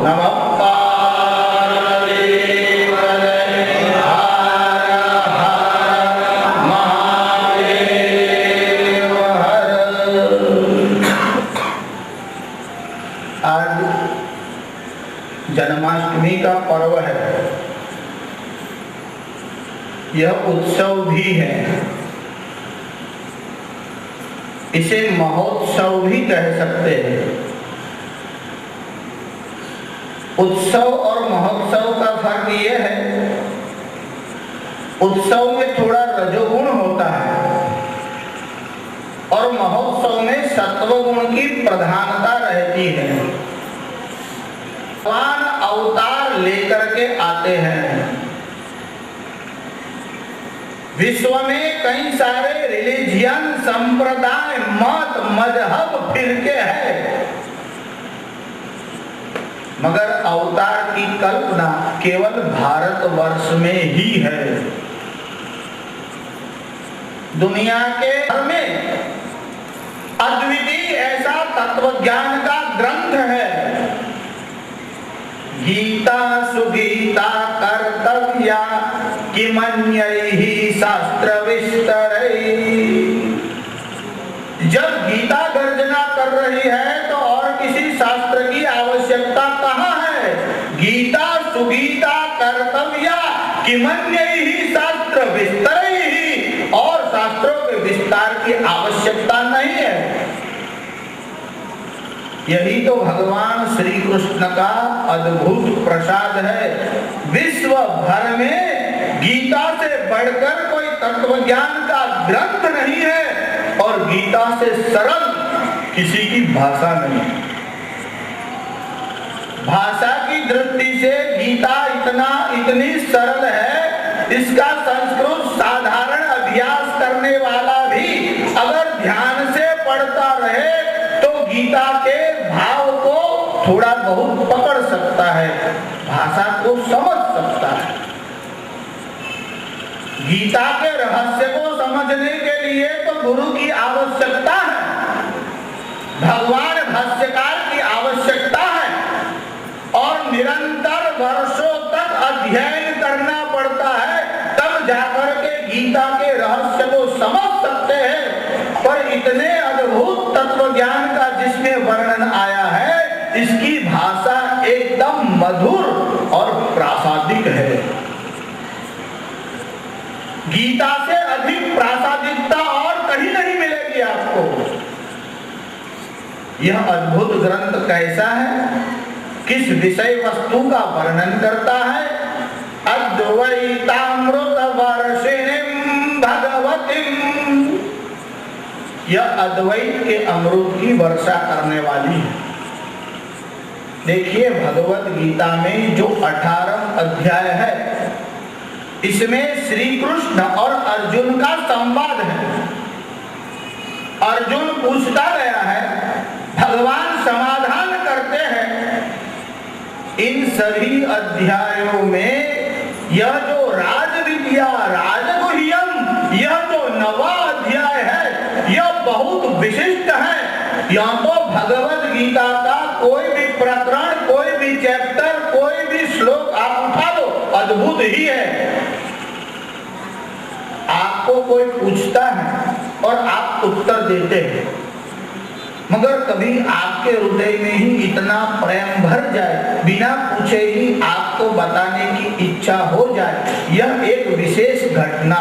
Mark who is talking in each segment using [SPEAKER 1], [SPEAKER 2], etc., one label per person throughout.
[SPEAKER 1] नमः पार्वती पतये हर हर महादेव हर। आज जन्माष्टमी का पर्व है। यह उत्सव भी है, इसे महोत्सव भी कह सकते हैं। उत्सव और महोत्सव का फर्क यह है, उत्सव में थोड़ा रजोगुण होता है और महोत्सव में सत्वगुण की प्रधानता रहती है। भगवान अवतार लेकर के आते हैं। विश्व में कई सारे रिलीजियन, संप्रदाय, मत, मजहब, फिरके हैं, मगर अवतार की कल्पना केवल भारतवर्ष में ही है। दुनिया के में अद्वितीय ऐसा तत्वज्ञान का ग्रंथ है। गीता सुगीता कर्तव्या किमन्यैहि शास्त्र विस्तरैः। जब गीता गर्जना कर रही है तो और किसी शास्त्र की आवश्यकता कहाँ है? गीता सुगीता कर्तव्या किमन्यैहि शास्त्र विस्तरैः, और शास्त्रों के विस्तार की आवश्यकता नहीं है। यही तो भगवान श्री कृष्ण का अद्भुत प्रसाद है। विश्व भर में गीता से बढ़कर कोई तत्वज्ञान का ग्रंथ नहीं है और गीता से सरल किसी की भाषा नहीं। भाषा की दृष्टि से गीता इतनी सरल है, इसका संस्कृत साधारण अभ्यास करने वाला भी अगर ध्यान से पढ़ता रहे तो गीता के भाव को थोड़ा बहुत पकड़ सकता है, भाषा को समझ सकता है। गीता के रहस्य को समझने के लिए तो गुरु की आवश्यकता है, भगवान भाष्यकार की आवश्यकता है, और निरंतर वर्षों तक अध्ययन करना पड़ता है, तब जाकर के गीता के रहस्य को समझ सकते हैं। पर इतने अद्भुत तत्व ज्ञान का जिसमें वर्णन आया है, इसकी भाषा एकदम मधुर और प्रासादिक है। गीता से अधिक प्रासादिकता और कहीं नहीं मिलेगी आपको। यह अद्भुत ग्रंथ कैसा है, किस विषय वस्तु का वर्णन करता है? अद्वैतामृत वर्षिणीं भगवतीं, यह अद्वैत के अमृत की वर्षा करने वाली है। देखिए, भगवत गीता में जो 18 अध्याय है, इसमें श्री कृष्ण और अर्जुन का संवाद है। अर्जुन पूछता गया है, भगवान समाधान करते हैं। इन सभी अध्यायों में यह जो राजविद्या राजगुह्यम, यह जो 9वां अध्याय है, यह बहुत विशिष्ट है। यह तो भगवत गीता का कोई भी प्रकरण, कोई भी चैप्टर, कोई भी श्लोक आप उठा लो, अद्भुत ही है। आपको कोई पूछता है और आप उत्तर देते हैं, मगर कभी आपके हृदय में ही इतना प्रेम भर जाए, बिना पूछे ही आपको बताने की इच्छा हो जाए, यह एक विशेष घटना।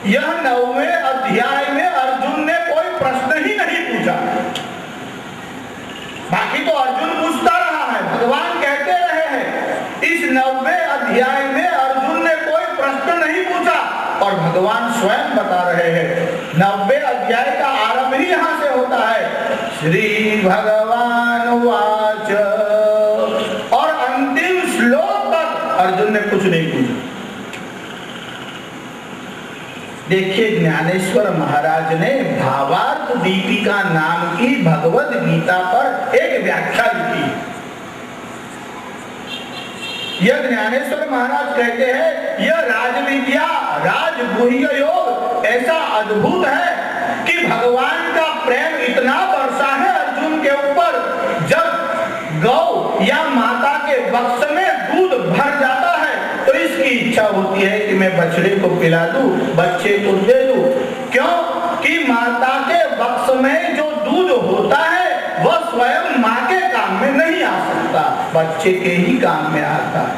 [SPEAKER 1] यह 9वें अध्याय में अर्जुन ने कोई प्रश्न ही नहीं पूछा। बाकी तो अर्जुन पूछता रहा है, भगवान कहते रहे हैं। इस 9वें अध्याय में अर्जुन ने कोई प्रश्न नहीं पूछा और भगवान स्वयं बता रहे हैं। 90वें अध्याय का आरंभ ही यहाँ से होता है, श्री भगवान वाच, और अंतिम श्लोक तक अर्जुन ने कुछ नहीं पूछा। देखिए, ज्ञानेश्वर महाराज ने भावार्थ दीपिका नाम की भगवद गीता पर एक व्याख्या लिखी। यह ज्ञानेश्वर महाराज कहते हैं, यह राजविद्या राजगुह्य योग ऐसा अद्भुत है कि भगवान का प्रेम इतना बरसा है अर्जुन के ऊपर। जब गौ या माता के वक्ष में दूध भर जाता है तो इसकी इच्छा होती है कि मैं बछड़े को पिला दूं, बच्चे को दे दूं। क्यों कि माता के वक्ष में जो दूध होता है वह स्वयं माँ के काम में नहीं आ सकता, बच्चे के ही काम में आता है।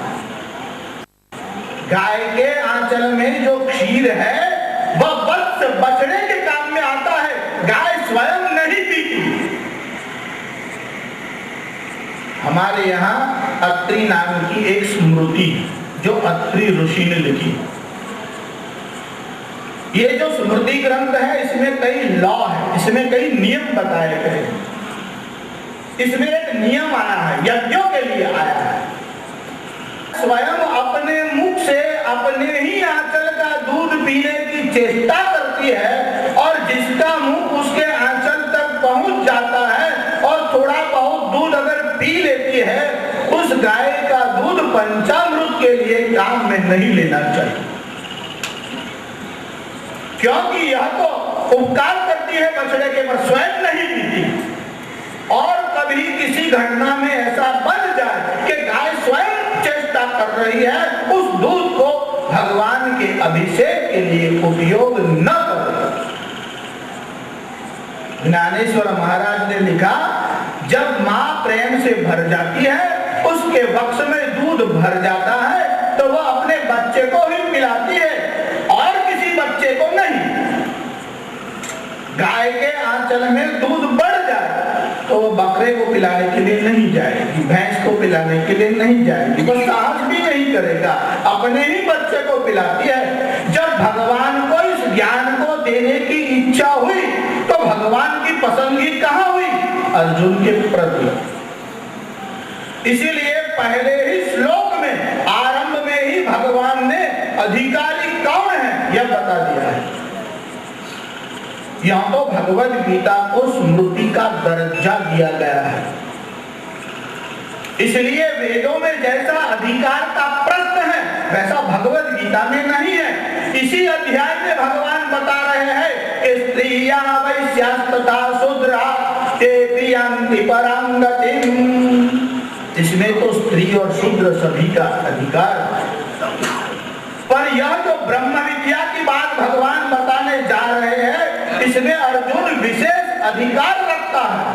[SPEAKER 1] गाय के आंचल में जो क्षीर है वह वत्स बछड़े के काम में आता है, गाय स्वयं नहीं पीती। हमारे यहाँ अत्रि नाम की एक स्मृति जो अत्रि ऋषि ने लिखी, ये जो स्मृति ग्रंथ है इसमें कई लॉ है, इसमें कई नियम बताए गए। इसमें एक नियम आया है, यज्ञों के लिए आया है। स्वयं अपने मुख से अपने ही आंचल का दूध पीने की चेष्टा करती है और जिसका मुख उसके आंचल तक पहुंच जाता है और थोड़ा बहुत दूध अगर पी लेती है, उस गाय का दूध पंचामृत के लिए काम में नहीं लेना चाहिए, क्योंकि यह तो उपकार करती है बछड़े के, पर स्वयं नहीं पीती। और कभी किसी घटना में ऐसा बन जाए कि गाय स्वयं चेष्टा कर रही है, उस दूध को भगवान के अभिषेक के लिए उपयोग न करें। ज्ञानेश्वर महाराज ने लिखा, जब माँ प्रेम से भर जाती है, उसके वक्ष में दूध भर जाता है तो वह अपने बच्चे को ही पिलाती है और किसी बच्चे को नहीं। गाय के आंचल में दूध बढ़ जाए तो वो बकरे को पिलाने के लिए नहीं जाएगी, भैंस को पिलाने के लिए नहीं जाएगी, वो साहस भी नहीं करेगा, अपने ही बच्चे को पिलाती है। जब भगवान को इस ज्ञान को देने की इच्छा हुई तो भगवान की पसंदगी कहाँ हुई? अर्जुन के प्रति। इसीलिए पहले ही श्लोक में आरंभ में ही भगवान ने अधिकारी कौन है यह बता दिया है। यहाँ तो भगवद गीता को स्मृति का दर्जा दिया गया है, इसलिए वेदों में जैसा अधिकार का प्रश्न है वैसा भगवद गीता में नहीं है। इसी अध्याय में भगवान बता रहे हैं कि स्त्रियां वैश्यास्तथा शूद्रा ते प्रियन्ति परां गतिम्। इसमें तो स्त्री और शूद्र सभी का अधिकार, पर यह जो ब्रह्म विद्या की बात भगवान बताने जा रहे हैं इसमें अर्जुन विशेष अधिकार रखता है।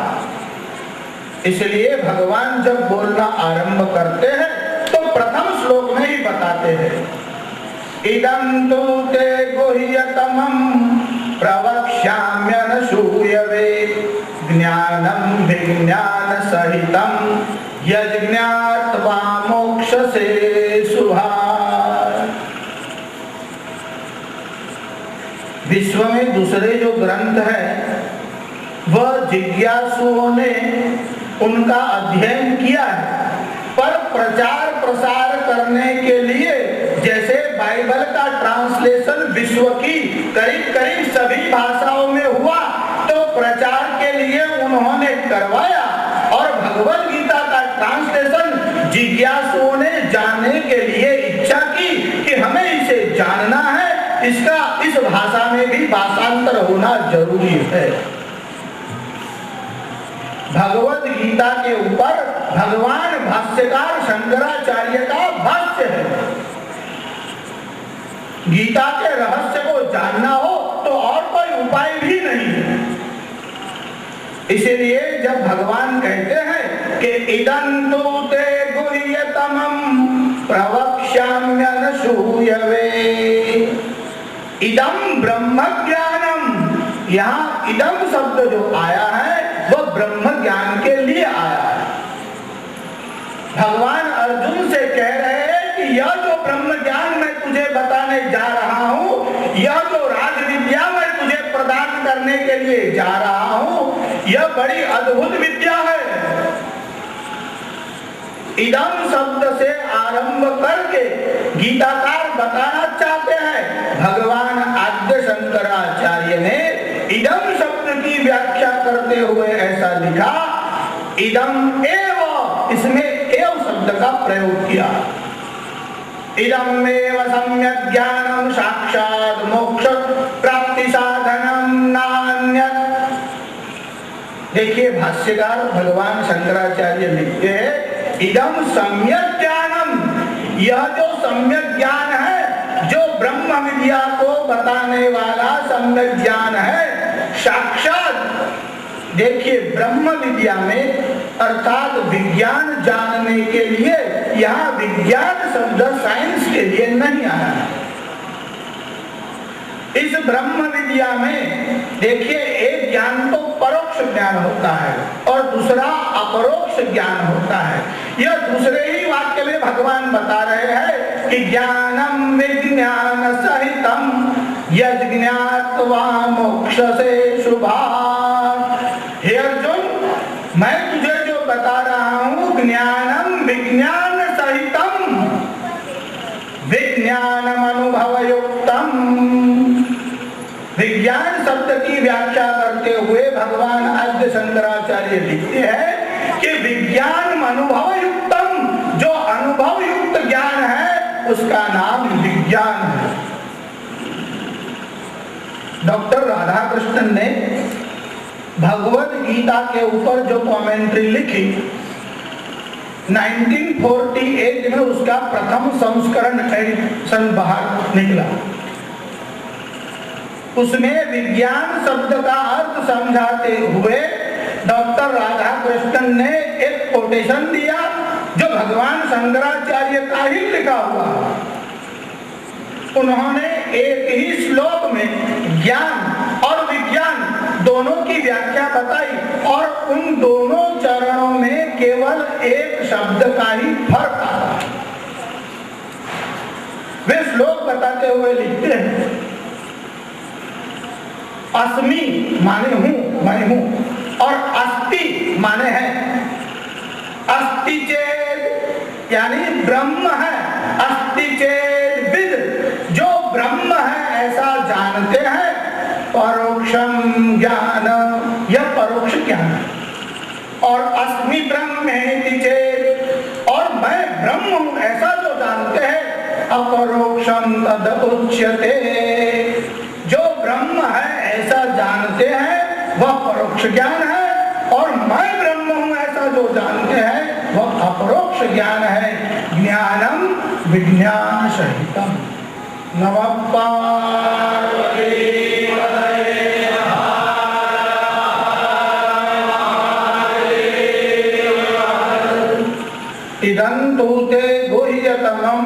[SPEAKER 1] इसलिए भगवान जब बोलना आरंभ करते हैं तो प्रथम श्लोक में ही बताते हैं, इदं तु ते गुह्यतमं प्रवक्ष्याम्यनसूयवे ज्ञानं विज्ञान सहितं यज्ञात्वा मोक्षसे शुभात्। विश्व में दूसरे जो ग्रंथ है वह जिज्ञासुओं ने उनका अध्ययन किया है, पर प्रचार प्रसार करने के लिए जैसे बाइबल का ट्रांसलेशन विश्व की करीब करीब सभी भाषाओं में हुआ तो प्रचार के लिए उन्होंने करवाया, और भगवद गीता का ट्रांसलेशन जिज्ञासुओं ने जानने के लिए इच्छा की कि हमें इसे जानना है, इसका इस भाषा में भी भाषांतर होना जरूरी है। भगवद गीता के ऊपर भगवान भाष्यकार शंकराचार्य का भाष्य है। गीता के रहस्य को जानना हो तो और कोई उपाय भी नहीं है। इसलिए जब भगवान कहते हैं कि इदं तु ते गुह्यतमं प्रवक्ष्याम्यनसूयवे, इदं ब्रह्म ज्ञानम, यहाँ इदं शब्द जो आया है वह ब्रह्म ज्ञान के लिए आया है। भगवान अर्जुन से कह रहे हैं कि यह जो ब्रह्म ज्ञान मैं तुझे बताने जा रहा हूँ, यह जो राज विद्या मैं तुझे प्रदान करने के लिए जा रहा हूँ, यह बड़ी अद्भुत विद्या है। इदम शब्द से आरंभ करके गीताकार बताना चाहते हैं, भगवान आद्य शंकराचार्य ने इदम शब्द की व्याख्या करते हुए ऐसा लिखा, इदम एव, इसमें एव शब्द का प्रयोग किया। इदमेव सम्यक् ज्ञानम साक्षात् मोक्ष प्राप्ति साधनम नान्यत्। देखिए भाष्यकार भगवान शंकराचार्य लिखते हैं इदम सम्यक ज्ञानम, यह जो सम्यक ज्ञान है, जो ब्रह्म विद्या को बताने वाला सम्यक ज्ञान है, साक्षात देखिए ब्रह्म विद्या में अर्थात विज्ञान जानने के लिए, यहाँ विज्ञान शब्द साइंस के लिए नहीं आया है। इस ब्रह्म विद्या में देखिए एक ज्ञान तो परोक्ष ज्ञान होता है और दूसरा अपरोक्ष ज्ञान होता है। यह दूसरे ही वाक्य में भगवान बता रहे हैं कि ज्ञानम विज्ञान सहितम यज्ञात्वा मोक्षसे शुभात्। हे अर्जुन, मैं तुझे जो बता रहा हूँ ज्ञानम विज्ञान सहितम, विज्ञानम अनुभव युक्तम। विज्ञान शब्द की व्याख्या करते हुए भगवान आद्य शंकराचार्य लिखते हैं कि विज्ञान अनुभव युक्तम, जो अनुभव युक्त ज्ञान है उसका नाम विज्ञान है। डॉक्टर राधाकृष्णन ने भगवद गीता के ऊपर जो कमेंट्री लिखी 1948 में उसका प्रथम संस्करण एडिशन बाहर निकला। उसमें विज्ञान शब्द का अर्थ समझाते हुए डॉक्टर राधाकृष्णन ने एक कोटेशन दिया जो भगवान शंकराचार्य का ही लिखा हुआ। उन्होंने एक ही श्लोक में ज्ञान और विज्ञान दोनों की व्याख्या बताई और उन दोनों चरणों में केवल एक शब्द का ही फर्क आता। वे श्लोक बताते हुए लिखते हैं अस्मि माने हूं, मैं हूं, और अस्ति माने है। अस्ति चेत यानी ब्रह्म है, अस्ति चेत विद, जो ब्रह्म है ऐसा जानते हैं। परोक्षम ज्ञान, यह परोक्ष ज्ञान है। और अस्मि ब्रह्मेति चेत, और मैं ब्रह्म हूं ऐसा जो जानते हैं। अपरोक्षम तद उच्यते, जो ब्रह्म है ऐसा जानते हैं वह परोक्ष ज्ञान है, और मैं ब्रह्म हूं ऐसा जो जानते हैं वह अपरोक्ष ज्ञान है। ज्ञानम विज्ञान सहितम। नमः पार्वती इदं तु ते गुह्यतमं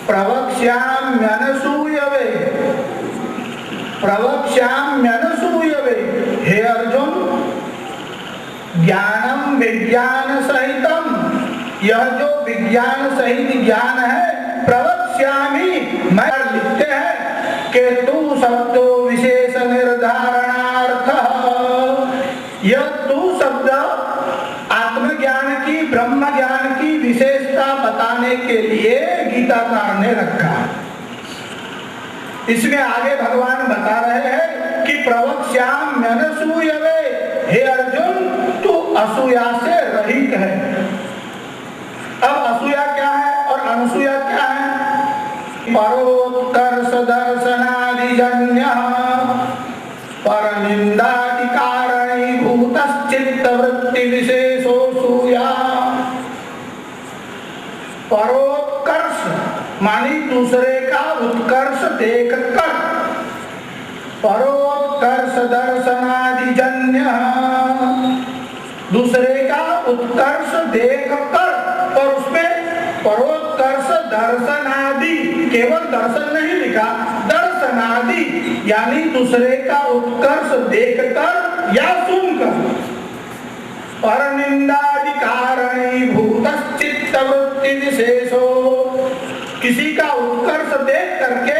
[SPEAKER 1] प्रवक्ष्याम्यनसूयवे, प्रवक्ष्याम्यनसूयवे। हे अर्जुन, ज्ञानम विज्ञान सहितम, यह जो विज्ञान सहित ज्ञान है, प्रवक्ष्यामि, मैं लिखते हैं कि तू शब्दो विशेष निर्धारणार्थ, यह तू शब्द आत्मज्ञान की, ब्रह्म ज्ञान की विशेषता बताने के लिए गीताकार ने रखा। इसमें आगे भगवान बता रहे हैं कि प्रवक्ष्याम्यनसूयवे, हे अर्जुन तू असूया से रहित है। अब असूया क्या है और अनसूया क्या है? परोत्कर्ष दर्शनादिजन्य परनिंदादि कारणीभूतश्चित्त वृत्ति विशेषो सूया। परोत्कर्ष मानी दूसरे का उत्कर्ष देख कर, परोत्कर्ष दर्शनादिजन्य, दूसरे का उत्कर्ष देख कर, और उसमें परोत्कर्ष दर्शनादि, केवल दर्शन नहीं लिखा, दर्शनादि यानी दूसरे का उत्कर्ष देखकर या सुनकर। परनिंदादि कारणीभूतश्चित्त वृत्ति विशेषो, किसी का उत्कर्ष देख करके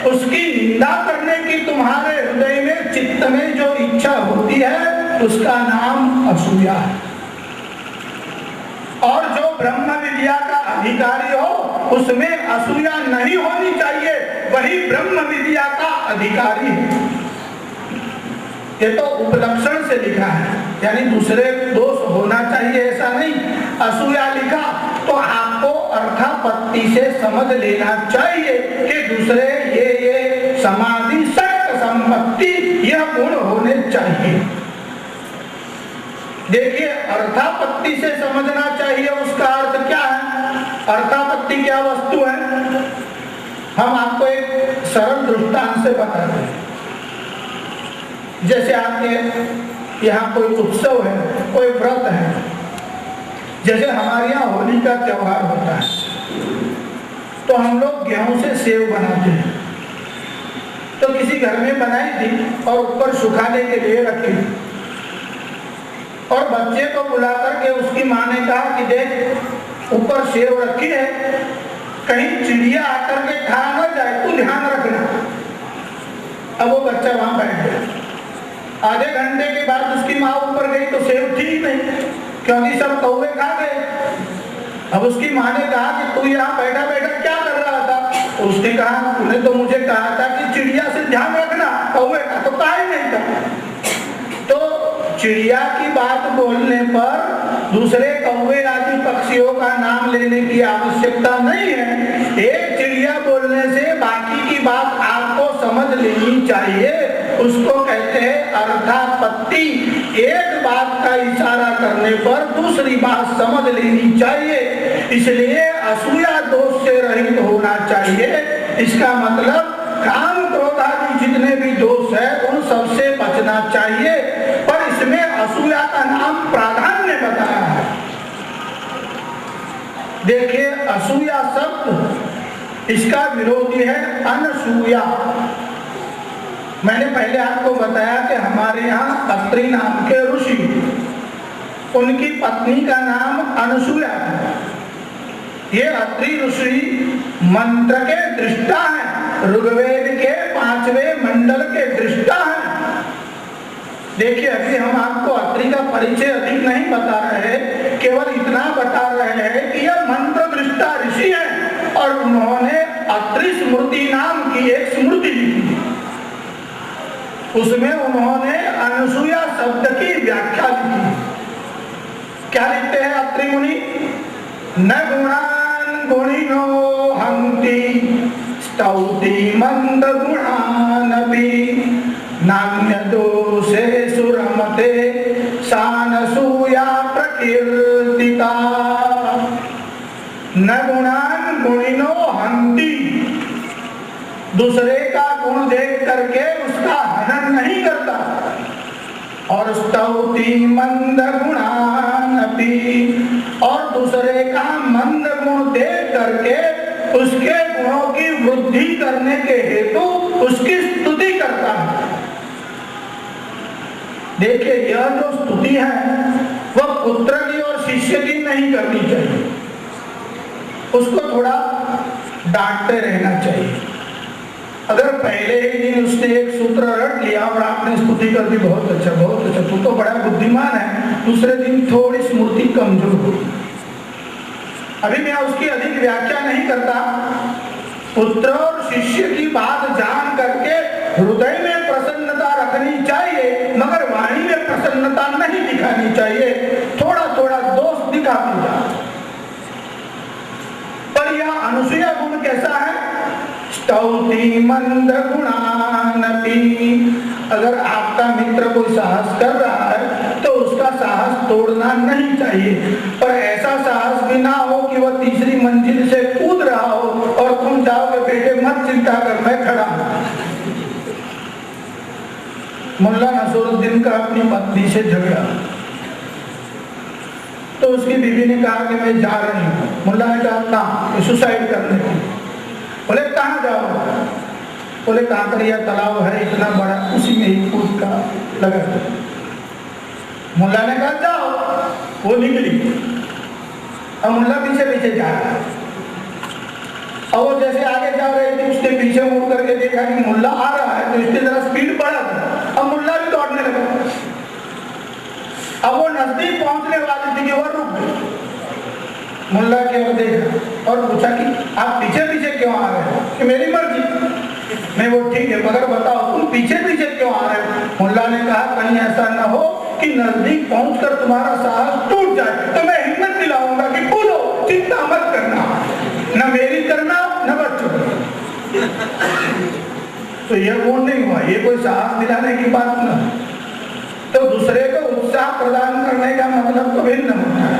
[SPEAKER 1] उसकी निंदा करने की तुम्हारे हृदय में, चित्त में जो इच्छा होती है उसका नाम असूया है। और जो ब्रह्म विद्या का अधिकारी हो उसमें असूया नहीं होनी चाहिए, वही ब्रह्म विद्या का अधिकारी है। ये तो उपलक्षण से लिखा है, यानी दूसरे दोष होना चाहिए ऐसा नहीं। असूया लिखा तो आपको अर्थापत्ति से समझ लेना चाहिए कि दूसरे ये समाधि सत्य संपत्ति यह गुण होने चाहिए। देखिए, अर्थापत्ति से समझना चाहिए उसका अर्थ क्या है, अर्थापत्ति क्या वस्तु है। हम आपको एक सरल दृष्टांत से बताते हैं। जैसे आपके यहाँ कोई उत्सव है, कोई व्रत है, जैसे हमारे यहाँ होली का त्योहार होता है, तो हम लोग गेहूं से सेव बनाते हैं। तो किसी घर में बनाई थी और ऊपर सुखाने के लिए रखी, और बच्चे को बुला करके उसकी माँ ने कहा कि देख ऊपर सेव रखी है, कहीं चिड़िया आकर के खा न जाए, तू ध्यान रखना। अब वो बच्चा वहां बैठ गया। आधे घंटे के बाद उसकी माँ ऊपर गई तो सेव थी नहीं, क्योंकि सब कौवे खा गए। अब उसकी माँ ने कहा कि तू यहाँ बैठा बैठा क्या कर रहा था? तो उसने कहा तूने तो मुझे कहा था कि चिड़िया से ध्यान रखना, कौवे का तो कहा ही नहीं था। तो चिड़िया की बात बोलने पर दूसरे कौवे आदि पक्षियों का नाम लेने की आवश्यकता नहीं है। एक चिड़िया बोलने से बाकी की बात आपको समझ लेनी चाहिए, उसको कहते हैं अर्थापत्ति। एक बात का इशारा करने पर दूसरी बात समझ लेनी चाहिए, इसलिए असूया दोष से रहित होना चाहिए। इसका मतलब काम क्रोध आदि जितने भी दोष है उन सबसे बचना चाहिए, पर इसमें असूया का नाम प्राधान्य बताया है। देखिए, असूया शब्द इसका विरोधी है अनसूया। मैंने पहले आपको बताया कि हमारे यहाँ अत्रि नाम के ऋषि, उनकी पत्नी का नाम अनसूया है। ये अत्रि ऋषि मंत्र के दृष्टा है, ऋग्वेद के 5वें मंडल के दृष्टा है। देखिए, अभी हम आपको अत्रि का परिचय अधिक नहीं बता रहे, केवल इतना बता रहे हैं कि यह मंत्र दृष्टा ऋषि है और उन्होंने अत्रि स्मृति नाम की एक स्मृति लिखी। उसमें उन्होंने अनसूया शब्द की व्याख्या लिखी। क्या लिखते हैं अत्रि मुनि? न गुणान गुणिनो हन्ति स्तौति मंद गुणानपि नान्य दोषे सुरमते सानसूया प्रकीर्तिता। न गुणान गुणिनो हन्ति, दूसरे का गुण देख करके उसका हनन नहीं करता, और स्तौति मंद गुणानपि, और दूसरे का मंद गुण देख करके उसके गुणों की वृद्धि करने के हेतु उसकी स्तुति करता है। देखिए, यह जो स्तुति है वह पुत्र की और शिष्य की नहीं करनी चाहिए, उसको थोड़ा डांटते रहना चाहिए। अगर पहले ही दिन उसने एक सूत्र रट लिया और आपने स्तुति कर दी, बहुत अच्छा बहुत अच्छा, तू तो बड़ा बुद्धिमान है, दूसरे दिन थोड़ी स्मृति कमजोर हो। अभी मैं उसकी अधिक व्याख्या नहीं करता। पुत्र और शिष्य की बात जान करके हृदय में प्रसन्नता रखनी चाहिए, मगर वाणी में प्रसन्नता नहीं दिखानी चाहिए। थोड़ा थोड़ा दोष दिखा दिया। पर यह अनसूया गुण कैसा है? स्तौति मंद गुणानपि। अगर आपका मित्र कोई साहस कर रहा है तो उसका साहस तोड़ना नहीं चाहिए, पर ऐसा साहस भी ना हो कि वह तीसरी मंजिल से कूद रहा हो और तुम जाओगे बेटे मत चिंता कर मैं खड़ा हूं। मुल्ला नसरुद्दीन का अपनी पत्नी से झगड़ा, तो उसकी बीवी ने कहा कि मैं जा रही हूँ। मुल्ला ने कहा कहाँ? सुसाइड करने को। बोले कहाँ जाओ? बोले कांकरिया तालाब है इतना बड़ा, उसी में ही कूद का लगा। मुल्ला ने कहा जाओ, वो निकली। अब मुल्ला पीछे पीछे जा रहा है, और वो जैसे आगे जा रही थी उसने पीछे मुड़ करके देखा कि मुल्ला आ रहा है, तो इसकी जरा स्पीड बढ़ा था। अब मुल्ला भी दौड़ने लगा। अब वो नजदीक पहुंचने वाली थी कि वो रुक गई। मुल्ला की ओर देखा और पूछा कि आप पीछे पीछे क्यों आ रहे हो? कि मेरी मर्जी। मैं वो ठीक है, मगर बताओ तुम पीछे पीछे क्यों आ रहे हो? मुल्ला ने कहा कहीं ऐसा न हो कि नजदीक पहुंचकर तुम्हारा साहस टूट जाए, तो मैं हिम्मत दिलाऊंगा कि बोलो चिंता मत करना, न मेरी करना न बच्चों। तो यह गुण नहीं हुआ, ये कोई साहस दिलाने की बात न। तो दूसरे को उत्साह प्रदान करने करने का मतलब तो भिन्न होता है।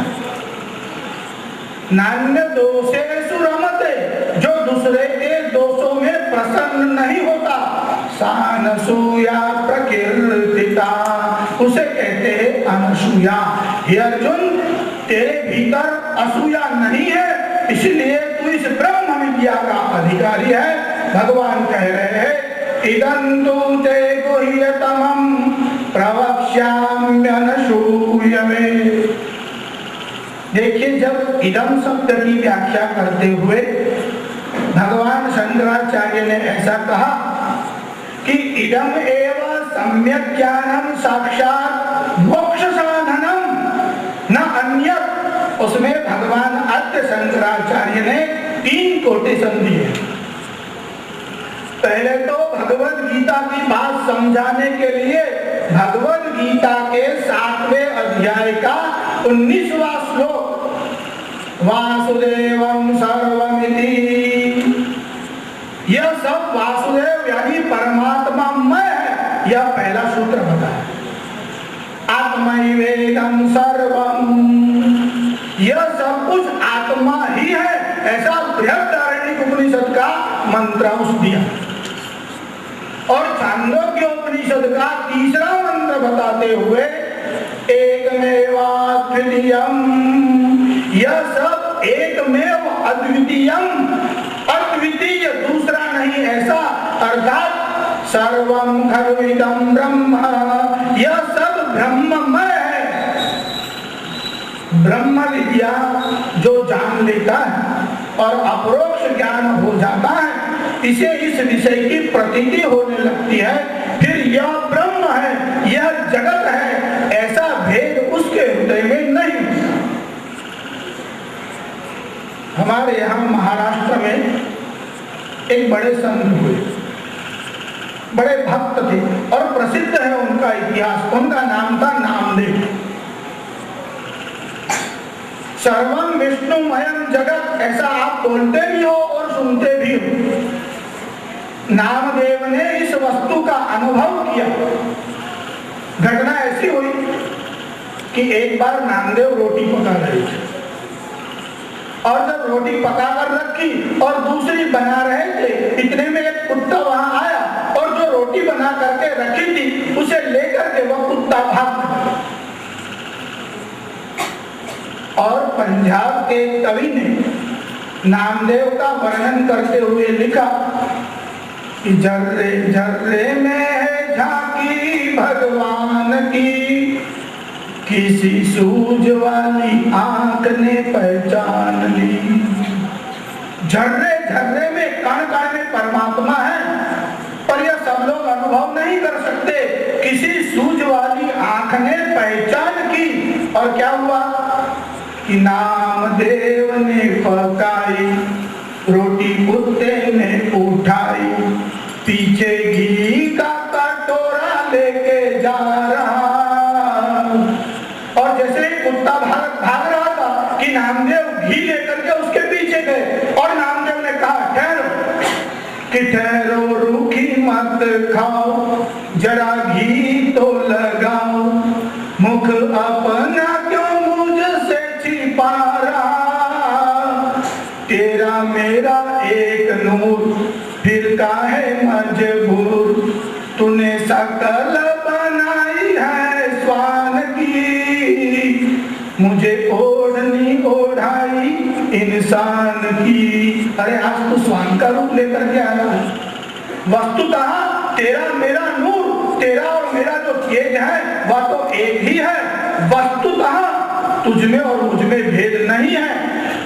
[SPEAKER 1] नान्य दोषेषु रमते, जो दूसरे के दोषों में प्रसन्न नहीं होता, सानसूया प्रकीर्तिता, उसे कहते हैं अनसूया। हे अर्जुन, तेरे भीतर असूया नहीं है, इसलिए तू इस ब्रह्म विद्या का अधिकारी है। भगवान कह रहे हैं इदं तु ते गुह्यतमं प्रवक्ष्याम्यनसूयवे। देखिए, जब इदम शब्द की व्याख्या करते हुए भगवान शंकराचार्य ने ऐसा कहा कि इदम एव सम्यक ज्ञानम साक्षात मोक्ष साधनम न अन्यत्, उसमें भगवान आद्य शंकराचार्य ने 3 कोटेशन दिए। पहले तो भगवद गीता की बात समझाने के लिए भगवद गीता के 7वें अध्याय का 19वां श्लोक, वासुदेवं सर्वमिति, यह सब वासुदेव यानी परमात्मा मैं है, यह पहला सूत्र बताया। आत्मैवेदं सर्वम, यह सब कुछ आत्मा ही है, ऐसा बृहदारण्यक उपनिषद का मंत्रांश दिया। और छांदोग्य उपनिषद का 3रा मंत्र बताते हुए एकमेवाद्वितीयम्, यह सब एकमेव अद्वितीयम्, अद्वितीय दूसरा नहीं ऐसा, अर्थात सर्वं खलुइदं ब्रह्म, यह सब ब्रह्ममय है। ब्रह्म विद्या जो जान लेता है और अपरोक्ष ज्ञान हो जाता है, इसे इस विषय की प्रतीति होने लगती है, फिर यह ब्रह्म है, यह जगत है, ऐसा भेद उसके हृदय में नहीं। हमारे यहाँ महाराष्ट्र में एक बड़े संत हुए, बड़े भक्त थे और प्रसिद्ध है उनका इतिहास। उनका नाम था नामदेव। सर्वं विष्णुमयं जगत, ऐसा आप बोलते भी हो और सुनते भी हो। नामदेव ने इस वस्तु का अनुभव किया। घटना ऐसी हुई कि एक बार नामदेव रोटी पका रहे थे और जब रोटी पका कर रखी और दूसरी बना रहे थे, इतने में एक कुत्ता वहां आया और जो रोटी बना करके रखी थी उसे लेकर के वह कुत्ता भाग गया। और पंजाब के कवि ने नामदेव का वर्णन करते हुए लिखा कि झर्रे झर्रे में है झांकी भगवान की, किसी सूझ वाली आंख ने पहचान ली। झर्रे झर्रे में कण कण में परमात्मा है, पर यह सब लोग अनुभव नहीं कर सकते। किसी सूझ वाली आंख ने पहचान की और क्या हुआ कि नामदेव ने पकाई, रोटी कुत्ते ने उठाई, पीछे घी का कटोरा लेके जा रहा। और जैसे ही कुत्ता भाग रहा था कि नामदेव घी लेकर के उसके पीछे गए और नामदेव ने कहा ठहरो, कि ठहरो रूखी मत खाओ, जरा घी तो लगाओ, मुख अपना क्यों मुझसे छिपा रहा। तेरा मेरा एक नूर, फिर काहे मजबूर, तूने शकल बनाई है स्वान की, मुझे ओढ़नी ओढ़ाई इंसान की। अरे आज तू स्वान का रूप लेकर के आया है। वस्तुतः तेरा मेरा नूर, तेरा और मेरा जो तेज है वह तो एक ही है। वस्तुतः तुझमें और मुझमें भेद नहीं है,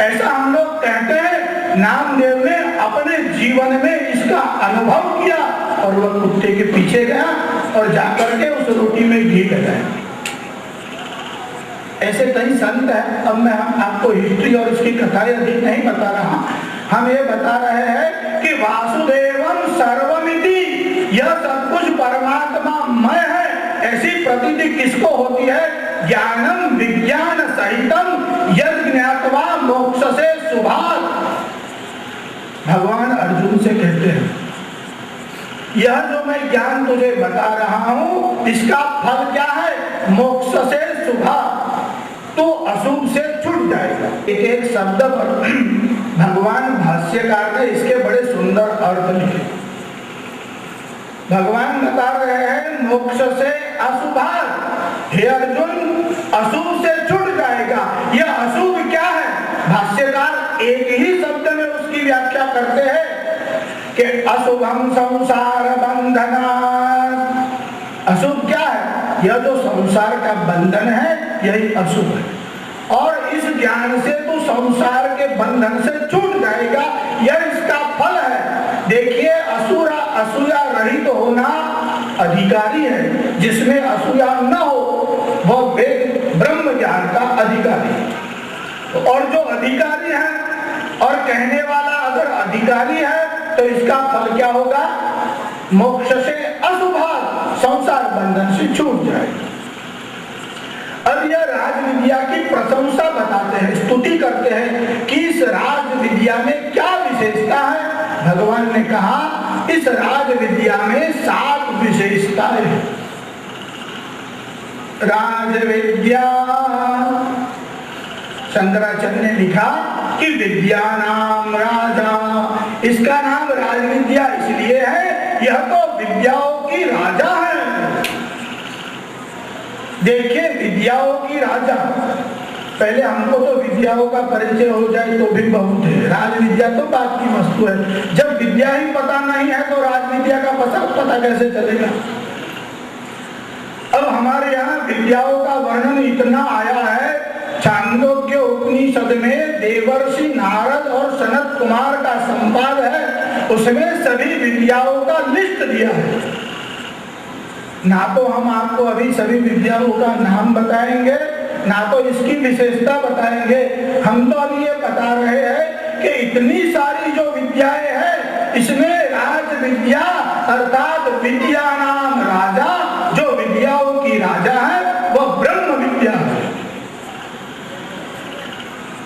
[SPEAKER 1] ऐसा हम लोग कहते हैं। नामदेव ने अपने जीवन में इसका अनुभव किया और वह कुत्ते के पीछे गया और जाकर के उस रोटी में घी लगाया। ऐसे कई संत हैं। अब मैं आपको हिस्ट्री और इसकी कथाएं अधिक नहीं बता रहा, हम ये बता रहे हैं कि वासुदेवम सर्वमिति, यह सब कुछ परमात्मा मय है, ऐसी प्रतीति किसको होती है? ज्ञानम विज्ञान सहितम यद ज्ञात्वा मोक्ष से सुभात। भगवान अर्जुन से कहते हैं यह जो मैं ज्ञान तुझे बता रहा हूं इसका फल क्या है? मोक्ष से सुभात। तो अशुभ से छूट जाएगा। एक एक शब्द पर भगवान भाष्यकार ने इसके बड़े सुंदर अर्थ लिखे। भगवान बता रहे हैं मोक्ष से अशुभात, हे अर्जुन अशुभ से छूट जाएगा। यह अशुभ क्या है? भाष्यकार एक ही शब्द में उसकी व्याख्या करते हैं कि अशुभम संसार बंधना। अशुभ क्या है? यह जो संसार का बंधन है यही अशुभ है, और इस ज्ञान से तो संसार के बंधन से छूट जाएगा, यह इसका फल है। देखिए असुरा असूया रहित तो होना अधिकारी है, जिसमें असूया न हो वह वेद ब्रह्म ज्ञान का अधिकारी है। और जो अधिकारी है और कहने वाला अगर अधिकारी है तो इसका फल क्या होगा? मोक्ष से अशुभात, संसार बंधन से छूट जाएगा। अब यह राज विद्या की प्रशंसा बताते हैं, स्तुति करते हैं कि इस राज विद्या में क्या विशेषता है। भगवान ने कहा इस राज विद्या में 7 विशेषताएं हैं। राज विद्या, शंकराचार्य ने लिखा कि विद्या नाम राजा, इसका नाम राज विद्या इसलिए है यह तो विद्याओं की राजा है। देखिए विद्याओं की राजा, पहले हमको तो विद्याओं का परिचय हो जाए तो भी बहुत है, राज विद्या तो बात की वस्तु है। जब विद्या ही पता नहीं है तो राज विद्या का पता कैसे चलेगा? अब हमारे यहाँ विद्याओं का वर्णन इतना आया है, छांदोग्य उपनिषद में देवर्षि नारद और सनत कुमार का संवाद है, उसमें सभी विद्याओं का लिस्ट दिया है। ना तो हम आपको अभी सभी विद्याओं का नाम बताएंगे, ना तो इसकी विशेषता बताएंगे। हम तो अभी ये बता रहे हैं कि इतनी सारी जो विद्याएं हैं इसमें राज विद्या अर्थात विद्या नाम राजा, जो विद्याओं की राजा है वह ब्रह्म विद्या है।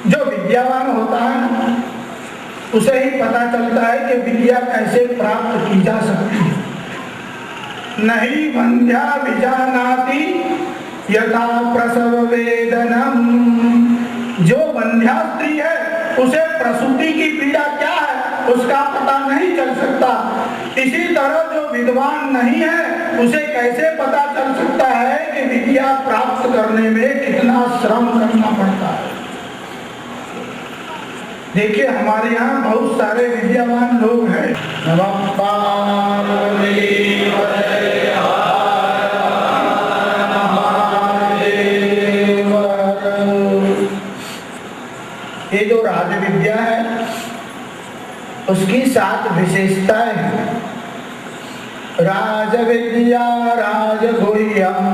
[SPEAKER 1] जो विद्यावान होता है उसे ही पता चलता है कि विद्या कैसे प्राप्त की जा सकती है। नहीं बंध्या विजानाति यथा प्रसव वेदनम, जो बंध्या स्त्री है उसे प्रसूति की पीड़ा क्या है उसका पता नहीं चल सकता। इसी तरह जो विद्वान नहीं है उसे कैसे पता चल सकता है कि विद्या प्राप्त करने में कितना श्रम करना पड़ता है। देखिए हमारे यहाँ बहुत सारे विद्यावान लोग हैं। ये जो राज विद्या है उसकी 7 विशेषताएं हैं। राज विद्या राजगुह्यम,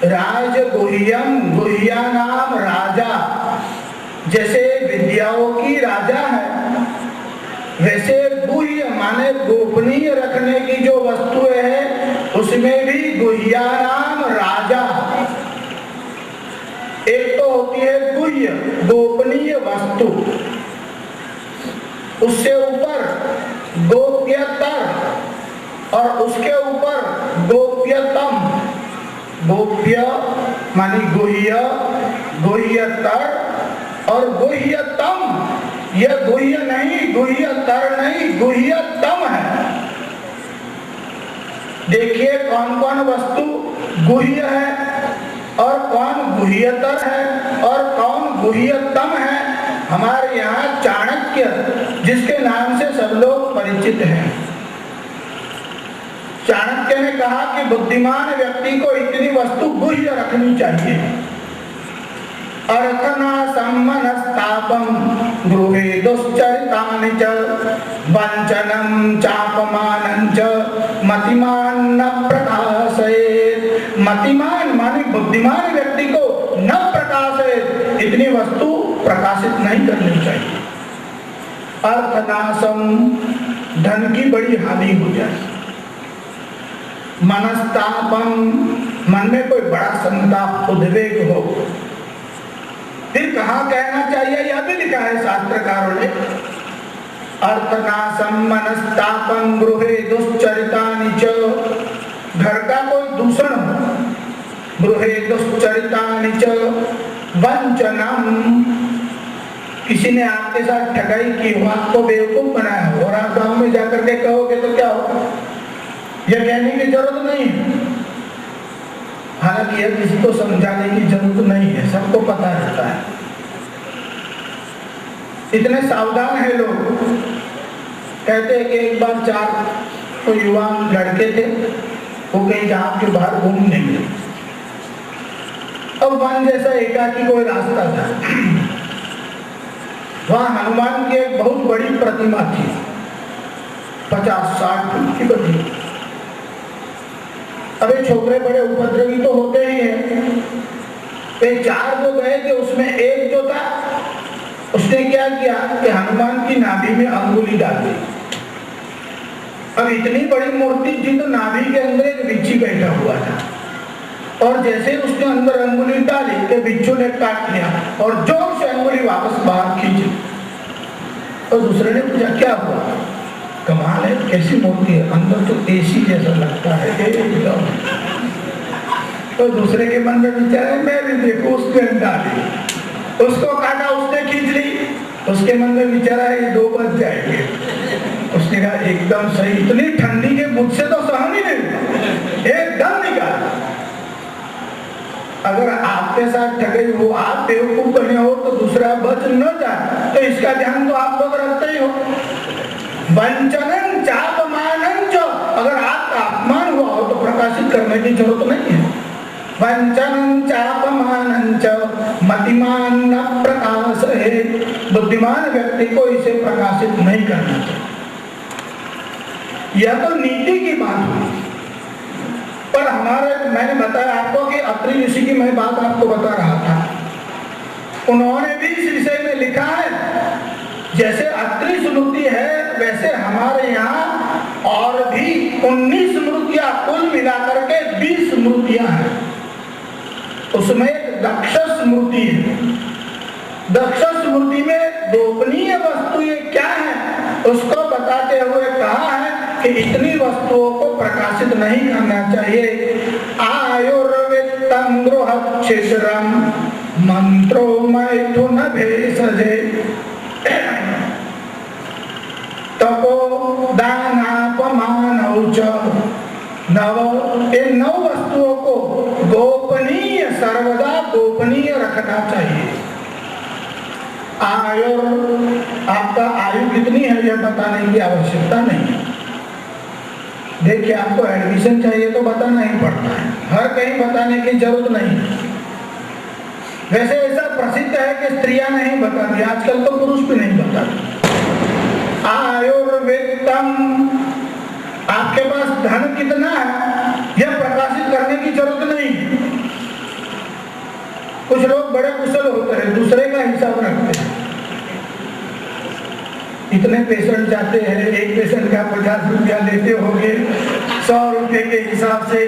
[SPEAKER 1] राजगुह्यम, गुह्या नाम राजा। जैसे विद्याओं की राजा है वैसे गुह्य माने गोपनीय रखने की जो वस्तुएं हैं उसमें भी गुह्या नाम राजा। एक तो होती है गुह्य गोपनीय वस्तु, उससे ऊपर गोप्यतर और उसके ऊपर गोप्यतम। गोप्य मानी गुह्य, गुह्यतर और गुह्यतम। यह गुह्य नहीं, गुह्यतर नहीं, गुह्यतम है। देखिए कौन कौन वस्तु गुह्य है और कौन गुह्यतर है और कौन गुह्यतम है। हमारे यहाँ चाणक्य जिसके नाम से सब लोग परिचित हैं, चाणक्य ने कहा कि बुद्धिमान व्यक्ति को इतनी वस्तु गुह्य रखनी चाहिए। अर्थना सम्मनस्तापम गृहे दुश्चरितानि च वंचनम चापमानं च मतिमान न प्रकाशयेत्। मतिमान माने बुद्धिमान व्यक्ति को न प्रकाशयेत्, इतनी वस्तु प्रकाशित नहीं करनी चाहिए। अर्थनाशम, धन की बड़ी हानि हो जाए। मनस्तापम, मन में कोई बड़ा संताप उद्वेग हो। फिर कहाँ कहना चाहिए यह भी लिखा है शास्त्रकारों ने। अर्थनाशम मनस्तापम गृहे दुश्चरितानि च, घर का कोई दूषण हो गृहे दुश्चरितानि च वंचनम। किसी ने आपके साथ ठगाई की हो, आपको बेवकूफ बनाया हो और आप गांव में जाकर के कहोगे तो क्या होगा? यह कहने की जरूरत नहीं है। हालांकि यह किसी को समझाने की जरूरत नहीं है, सबको पता रहता है। इतने सावधान है लोग। कहते हैं कि एक बार 4 तो युवा लड़के थे, वो कहीं गांव के बाहर घूमने गए। अब वन जैसा एकाकी कोई रास्ता था, वहां हनुमान की एक बहुत बड़ी प्रतिमा थी, 50-60 फीट की बड़ी। अबे छोकरे बड़े उपद्रवी तो होते ही हैं। वे 4 जो गए थे, उसमें एक जो था, उसने क्या किया कि हनुमान की नाभि में अंगुली डाल दी। अब इतनी बड़ी मूर्ति थी तो नाभि के अंदर एक बिच्छू बैठा हुआ था, और जैसे उसने अंदर अंगुली डाली तो बिच्छू ने काट लिया और जोर से अंगुली वापस बाहर खींची। और दूसरे ने पूछा क्या हुआ? कमाल है, कैसी मूर्ति है, अंदर तो एसी जैसा लगता है। तो दूसरे के मन में विचार है, मैं भी देखो, उसने डाली, उसको काटा, उसने खींच ली। उसके मन में विचारा ये 2 बज जाएंगे। उसने कहा एकदम सही, इतनी ठंडी के मुझसे तो सहन ही नहीं, एकदम निकाल। अगर आपके साथ ठगी हो, आप बेवकूफ बने हो तो दूसरा बच न जाए, तो इसका ध्यान तो आप लोग रखते ही हो। वंचनं चापमानं च, अगर आपका अपमान हुआ हो तो प्रकाशित करने की जरूरत नहीं है। वंचनं चापमानं च मतिमान न प्रकाशयेत्, बुद्धिमान व्यक्ति को इसे प्रकाशित नहीं करना चाहिए। यह तो नीति की बात हुई। पर हमारे, मैंने बताया आपको कि अत्रि ऋषि की मैं बात आपको बता रहा था। उन्होंने भी इस विषय में लिखा है, जैसे अत्रि स्मृति है वैसे हमारे यहाँ और भी 19 स्मृतियां, कुल मिलाकर के 20 स्मृतियां हैं। उसमें एक दक्ष स्मृति है। दक्ष स्मृति में गोपनीय वस्तुएं क्या है उसको बताते हुए कहा है कि इतनी वस्तुओं को प्रकाशित नहीं करना चाहिए। आयुर्वेदं गृहच्छिद्रं मंत्रो मैथुन भेषजे तपो दानापमानौ च नव। इन 9 वस्तुओं को गोपनीय, सर्वदा गोपनीय रखना चाहिए। आयु, आपका आयु कितनी है यह बताने की आवश्यकता नहीं है। देखिए, आपको एडमिशन चाहिए तो बताना ही पड़ता है, हर कहीं बताने की जरूरत नहीं है। वैसे ऐसा प्रसिद्ध है कि स्त्रियां नहीं बताती, आजकल तो पुरुष भी नहीं बताते। आयुर्वेदम, आपके पास धन कितना है यह प्रकाशित करने की जरूरत नहीं। कुछ लोग बड़े कुशल होते हैं, दूसरे का हिसाब रखते हैं। इतने पेशेंट जाते हैं, एक पेशेंट का 50 रुपया लेते होंगे 100 रुपये के हिसाब से।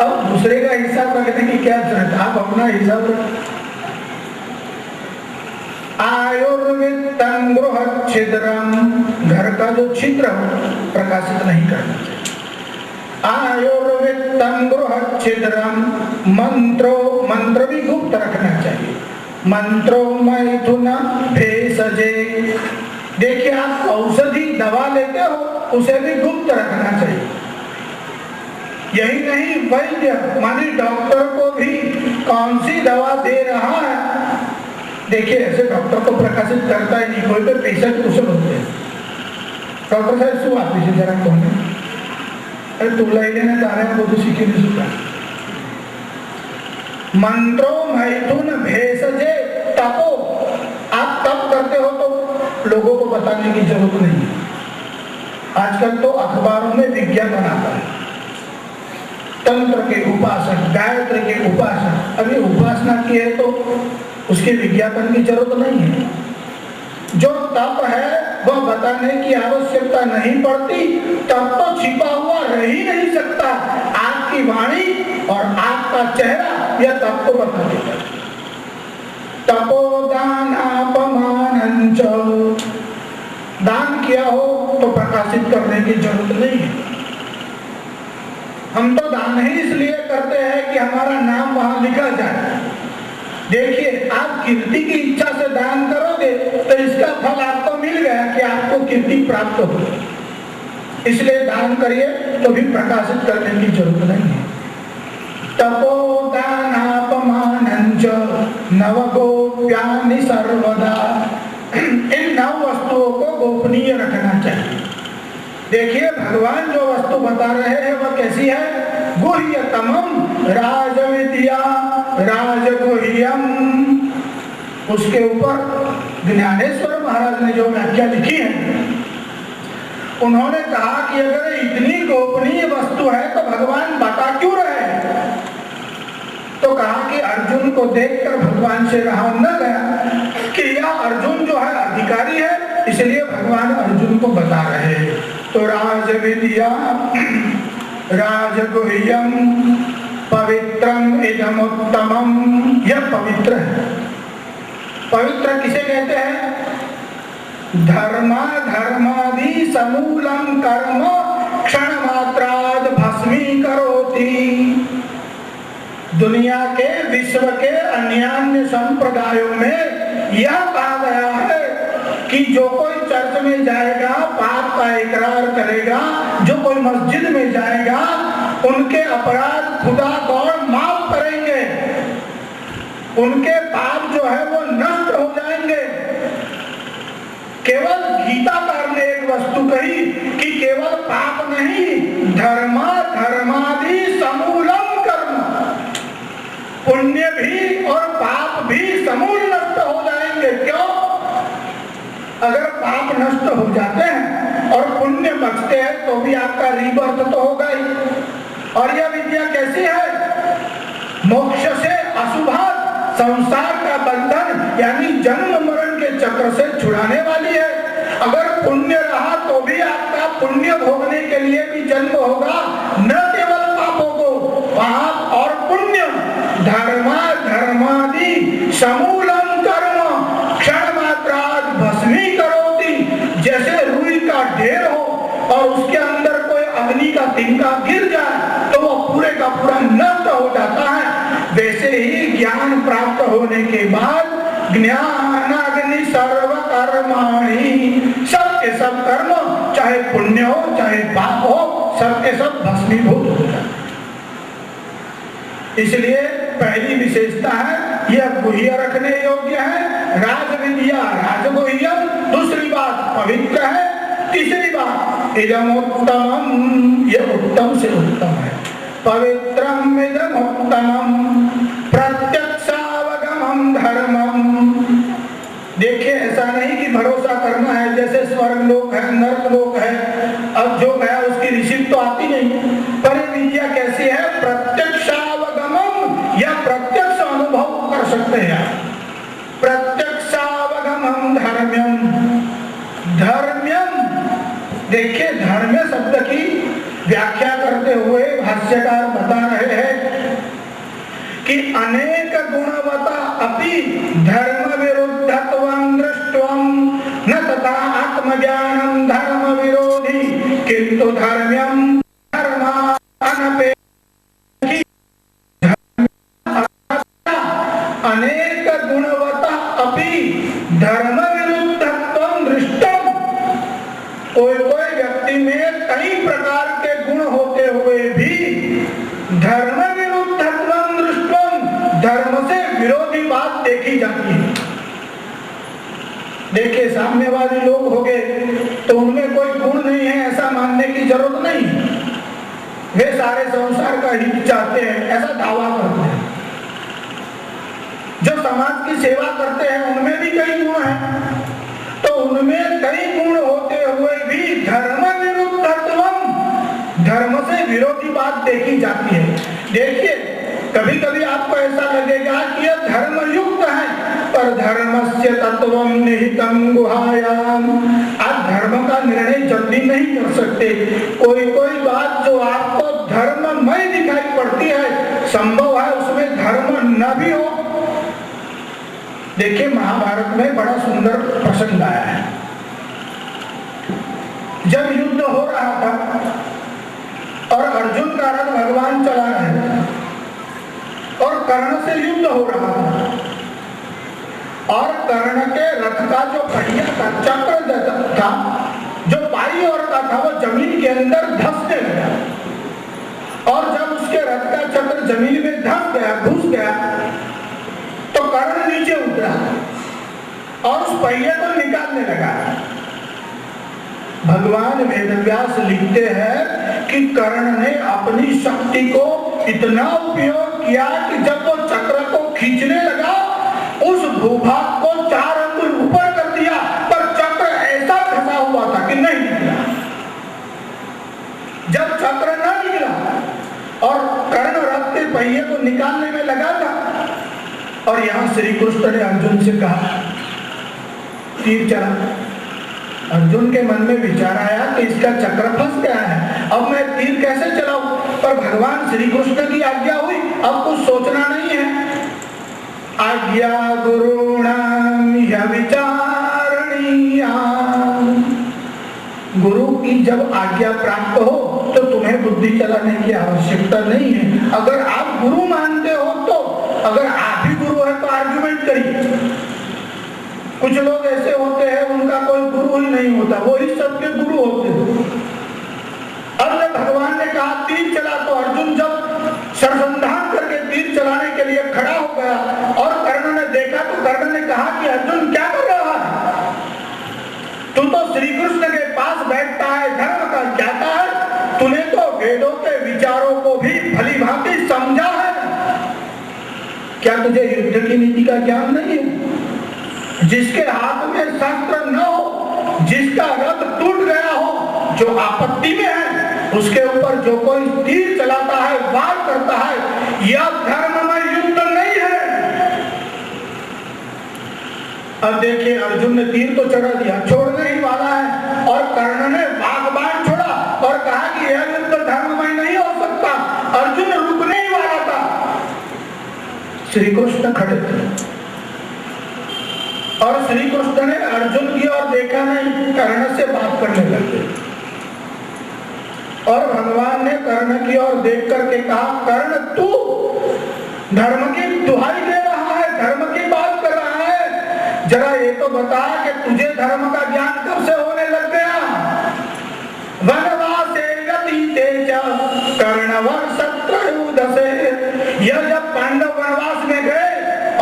[SPEAKER 1] अब दूसरे का हिसाब रखने की क्या जरूरत, आप अपना हिसाब रखें। आयुर्वेदं गृहच्छिद्रं, घर का जो छिद्र प्रकाशित नहीं करना चाहिए। आयुर्वेदं गृहच्छिद्रं मंत्रो, मंत्र भी गुप्त रखना चाहिए। मंत्रो मैथुन भेषजे, देखिए आप औषधि दवा लेते हो उसे भी गुप्त रखना चाहिए। यही नहीं, वैद्य मानी डॉक्टर को भी कौन सी दवा दे रहा है, देखिए ऐसे डॉक्टर को प्रकाशित करता ही नहीं। कोई तो पेशेंट कुशल होते हैं, डॉक्टर साहब શું આપી છે જરા કોને, अरे तू लई लेने तारे को तो सीखी नहीं सकता। मंत्रो मैथुन भेषजे तपो, आप तप करते हो तो लोगों को बताने की जरूरत नहीं है। आजकल तो अखबारों में विज्ञापन आता है, तंत्र के उपासक, गायत्री के उपासक। अभी उपासना की है तो उसके विज्ञापन की जरूरत नहीं है। जो तप है वह बताने की आवश्यकता नहीं पड़ती। तप तो छिपा हुआ रह ही नहीं सकता। आपकी वाणी और आपका चेहरा यह तप को बता देता है। तपोदान अपमानंच, दान किया हो तो प्रकाशित करने की जरूरत नहीं है। हम तो दान ही इसलिए करते हैं कि हमारा नाम वहां लिखा जाए। देखिए, आप कीर्ति की इच्छा से दान करोगे तो इसका फल आपको मिल गया कि आपको कीर्ति प्राप्त हो। इसलिए दान करिए, तो भी प्रकाशित करने की जरूरत नहीं है। तपोदानापमानंच नवगोप्यानि सर्वदा, इन 9 वस्तुओं को गोपनीय रखना चाहिए। देखिए, भगवान जो वस्तु बता रहे हैं वह कैसी है? गुह्यतमम राजविद्या राजगुह्यम। उसके ऊपर ज्ञानेश्वर महाराज ने जो व्याख्या लिखी है, उन्होंने कहा कि अगर इतनी गोपनीय वस्तु है तो भगवान बता क्यों रहे हैं? तो कहा कि अर्जुन को देखकर भगवान से रहा न गया कि यह अर्जुन जो है अधिकारी है, इसलिए भगवान अर्जुन को बता रहे हैं। तो राजविद्या राजगुह्यम पवित्रम इदमुत्तमम, यह पवित्र है। पवित्र किसे कहते हैं? धर्मादि समूलम कर्म क्षण मात्राद भस्मीकरोति। दुनिया के, विश्व के अन्यान्य संप्रदायों में यह कहा गया है कि जो कोई चर्च में जाएगा पाप का इकरार करेगा, जो कोई मस्जिद में जाएगा उनके अपराध खुदा गौर माफ करेंगे, उनके पाप जो है वो नष्ट हो जाएंगे। केवल गीताकार ने एक वस्तु कही कि केवल पाप नहीं, धर्मादि समूलम कर्म, पुण्य भी और पाप भी समूल नष्ट हो जाएंगे। क्यों? अगर पाप नष्ट हो जाते हैं और पुण्य बचते हैं तो भी आपका रीबर्थ तो होगा ही। और यह विद्या कैसी है? मोक्ष से अशुभात, संसार का बंधन यानी जन्म मरण के चक्र से छुड़ाने वाली है। अगर पुण्य रहा तो भी आपका पुण्य भोगने के लिए भी जन्म होगा, न केवल पापों को, पाप और पुण्य। धर्मादि समूलम कर्म क्षण मात्राद भस्मीकरोति। जैसे रुई का ढेर हो और उसके अंदर कोई अग्नि का तिनका गिर जाए तो वो पूरे का पूरा नष्ट हो जाता है, वैसे ही ज्ञान प्राप्त होने के बाद ज्ञानाग्नि सर्व कर्माणि, सब के सब कर्म, चाहे पुण्य हो चाहे पाप हो, सब के सब भस्मीभूत हो जाते। इसलिए पहली विशेषता है यह गुह्य रखने योग्य है, राजविद्या राजगुह्यम। दूसरी बात पवित्र है। तीसरी बात इदम उत्तमम, यह उत्तम से उत्तम है। पवित्रम इदम उत्तमम प्रत्यक्षावगमम धर्मम। देखिए, ऐसा नहीं कि भरोसा करना है जैसे स्वर्ग लोक है, नरक लोक है, अब जो गया उसकी रिसीप्ट तो आती नहीं। पर विद्या कैसी है? प्रत्यक्षावगमम, या प्रत्यक्ष अनुभव कर सकते हैं। प्रत्यक्षावगमम धर्म्यम। धर्म्यम, देखिए धर्म्य शब्द की व्याख्या करते हुए भाष्यकार बता रहे हैं कि अनेक गुणवता अपि धर्म विरुद्धत्वं दृष्ट्वं न तथा आत्मज्ञानं धर्म विरोधी किंतु धर्म्यं धर्मानपेक्षी। अनेक गुणवता अपि धर्म विरुद्धत्वं दृष्टं। कोई व्यक्ति में कई प्रकार के गुण होते हुए भी धर्म विरुद्धत्वं दृष्टं, धर्म से विरोधी बात देखी जाती है। देखिए, साम्यवादी लोग हो गए तो उनमें कोई गुण नहीं है ऐसा मानने की जरूरत नहीं, वे सारे संसार का हित चाहते हैं ऐसा दावा करते हैं। जो समाज की सेवा करते हैं उनमें भी कई गुण हैं, तो उनमें कई गुण होते हुए भी धर्म विरुद्धत्वं, धर्म से विरोधी बात देखी जाती है। देखिए, कभी कभी आपको ऐसा लगेगा कि यह धर्म युक्त है, पर धर्मस्य तत्वं निहितं गुहायाम। आप धर्म का निर्णय जल्दी नहीं कर सकते। कोई बात जो आपको धर्ममय दिखाई पड़ती है, संभव है उसमें धर्म न भी हो। देखिए, महाभारत में बड़ा सुंदर प्रसंग आया है। जब युद्ध हो रहा था और अर्जुन का रथ भगवान चला रहे थे और कर्ण से युद्ध हो रहा था और कर्ण के रथ का जो पहिया था, चक्र था, जो बाई ओर का था, वो जमीन के अंदर धंसने लगा और जब उसके रथ का चक्र जमीन में धंस गया, घुस गया, तो कर्ण नीचे उतरा और उस पहिए को निकालने लगा। भगवान वेदव्यास लिखते हैं कि कर्ण ने अपनी शक्ति को इतना उपयोग किया कि जब वो चक्र को खींचने लगा, उस भूभाग को 4 अंगुल ऊपर कर दिया, पर चक्र ऐसा फंसा हुआ था कि नहीं निकला। जब चक्र न निकला और कर्ण रथ के पहिए को निकालने में लगा था, और यहां श्री कृष्ण ने अर्जुन से कहा तीर चला। अर्जुन के मन में विचार आया कि इसका चक्र फंस गया है, अब मैं तीर कैसे चलाऊं? पर भगवान श्री कृष्ण की आज्ञा हुई, अब कुछ सोचना नहीं है। आज्ञा गुरुणाम विचारणीया, गुरु की जब आज्ञा प्राप्त हो तो तुम्हें बुद्धि चलाने की आवश्यकता नहीं है। अगर आप गुरु मानते हो तो, अगर आप ही गुरु है तो आर्गुमेंट करिए। कुछ लोग ऐसे होते हैं उनका कोई गुरु ही नहीं होता, वो ही सबके गुरु होते हैं। अब जब भगवान ने कहा तीर चला, तो अर्जुन जब सरसंधान करके तीर चलाने के लिए खड़ा हो गया और कर्ण ने देखा, तो कर्ण ने कहा कि अर्जुन क्या कर रहा है? तू तो श्री कृष्ण के पास बैठता है, धर्म का ज्ञाता है, तूने तो वेदों के विचारों को भी भली भांति समझा है, क्या तुझे युद्ध की नीति का ज्ञान नहीं है? जिसके हाथ में शस्त्र न हो, जिसका रथ टूट गया हो, जो आपत्ति में है, उसके ऊपर जो कोई तीर चलाता है, वार करता है, यह धर्म में युद्ध नहीं है। अब देखिए, अर्जुन ने तीर तो चढ़ा दिया, छोड़ने ही वाला है, और कर्ण ने बाण छोड़ा और कहा कि यह युद्ध धर्म में नहीं हो सकता। अर्जुन रुकने ही वाला था, श्री कृष्ण खड़े थे और श्री कृष्ण ने अर्जुन की ओर देखा नहीं, कर्ण से बात करने लगे। और भगवान ने कर्ण की ओर देख करके कहा, कर्ण तू धर्म की दुहाई दे रहा है, धर्म की बात कर रहा है, जरा ये तो बता कि तुझे धर्म का ज्ञान कब से होने लग गया? वनवासे गतीते च कर्णवर्षत्रयोदशे, यह जब पांडव वनवास में गए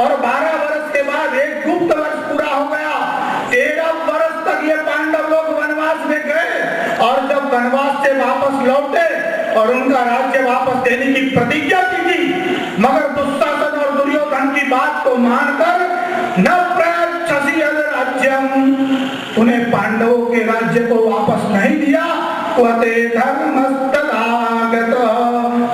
[SPEAKER 1] और 12 वर्ष के बाद एक गुप्त वर्ष पूरा हो गया, 13 वर्ष तक ये पांडव लोग वनवास में गए, और जब वनवास से वापस लौटे और उनका राज्य वापस देने की प्रतिज्ञा की थी, मगर दुशासन और दुर्योधन की बात को मानकर न प्रयच्छसि राज्यम, उन्हें पांडवों के राज्य को वापस नहीं दिया। क्वते धर्मस्तदागत,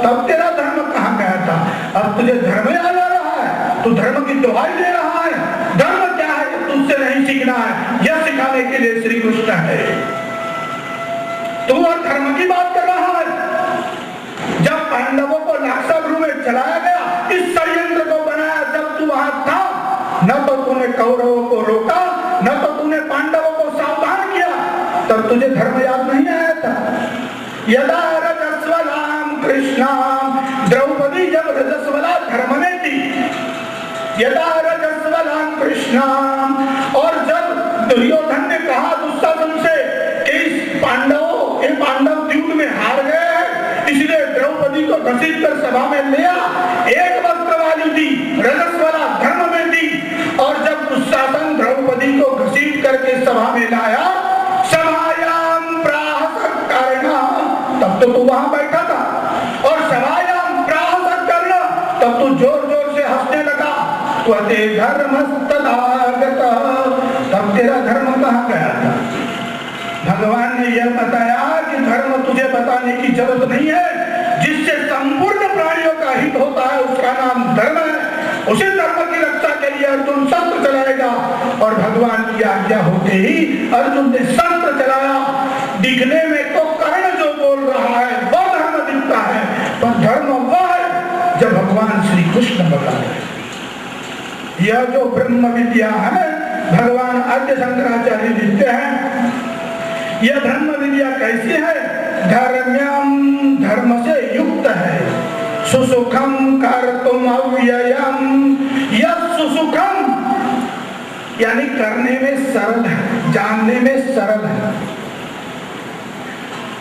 [SPEAKER 1] तब तेरा धर्म कहाँ गया था? अब तुझे धर्म याद आ रहा है, तू धर्म की दुहाई दे रहा है। धर्म क्या है तुझसे नहीं सीखना है, यह सिखाने के लिए श्री कृष्ण है। तू और धर्म की बात कर रहा है। जब पांडवों को नागसागृह में चलाया गया, इस षड्यंत्र को बनाया, जब तू वहां था, न तो तूने कौरवों को रोका, न तो तूने पांडवों को सावधान किया, तब तुझे धर्म याद नहीं आया था। यदा रजस्वलाम कृष्णाम, द्रौपदी जब रजस्वला धर्म ने दी, यदा रजस्वलाम कृष्णाम, और जब दुर्योधन ने कहा दुशासन से कि इस पांडव युद्ध में हार गए हैं, इसलिए द्रौपदी को घसीट कर सभा में लिया, एक वस्त्र वाली दी, रजस्वला धर्म में दी, और जब दुशासन द्रौपदी को घसीट करके सभा में लाया, सभायाम प्राहस करना, तब तो तू वहां बैठा था, और सभायाम प्राहस करना, तब तू जोर जोर से हंसने लगा। क्वते धर्मस्तदागत, तब तेरा धर्म कहाँ गया था? भगवान ने यह बताया कि धर्म तुझे बताने की जरूरत नहीं है, जिससे संपूर्ण प्राणियों का हित होता है उसका नाम धर्म है। उसी धर्म की रक्षा के लिए अर्जुन शस्त्र चलाएगा, और भगवान की आज्ञा होते ही अर्जुन ने शस्त्र चलाया। दिखने में तो कर्ण जो बोल रहा है वह धर्म दिखता है, पर धर्म वह है जब भगवान श्री कृष्ण बता रहे हैं। यह जो ब्रह्म विद्या है, भगवान आद्य शंकराचार्य लिखते हैं, यह ब्रह्म विद्या कैसी है? धर्म्यम धर्म से युक्त है। सुसुखम कर्तुम अव्ययम, यह सुसुखम यानी करने में सरल है, जानने में सरल है।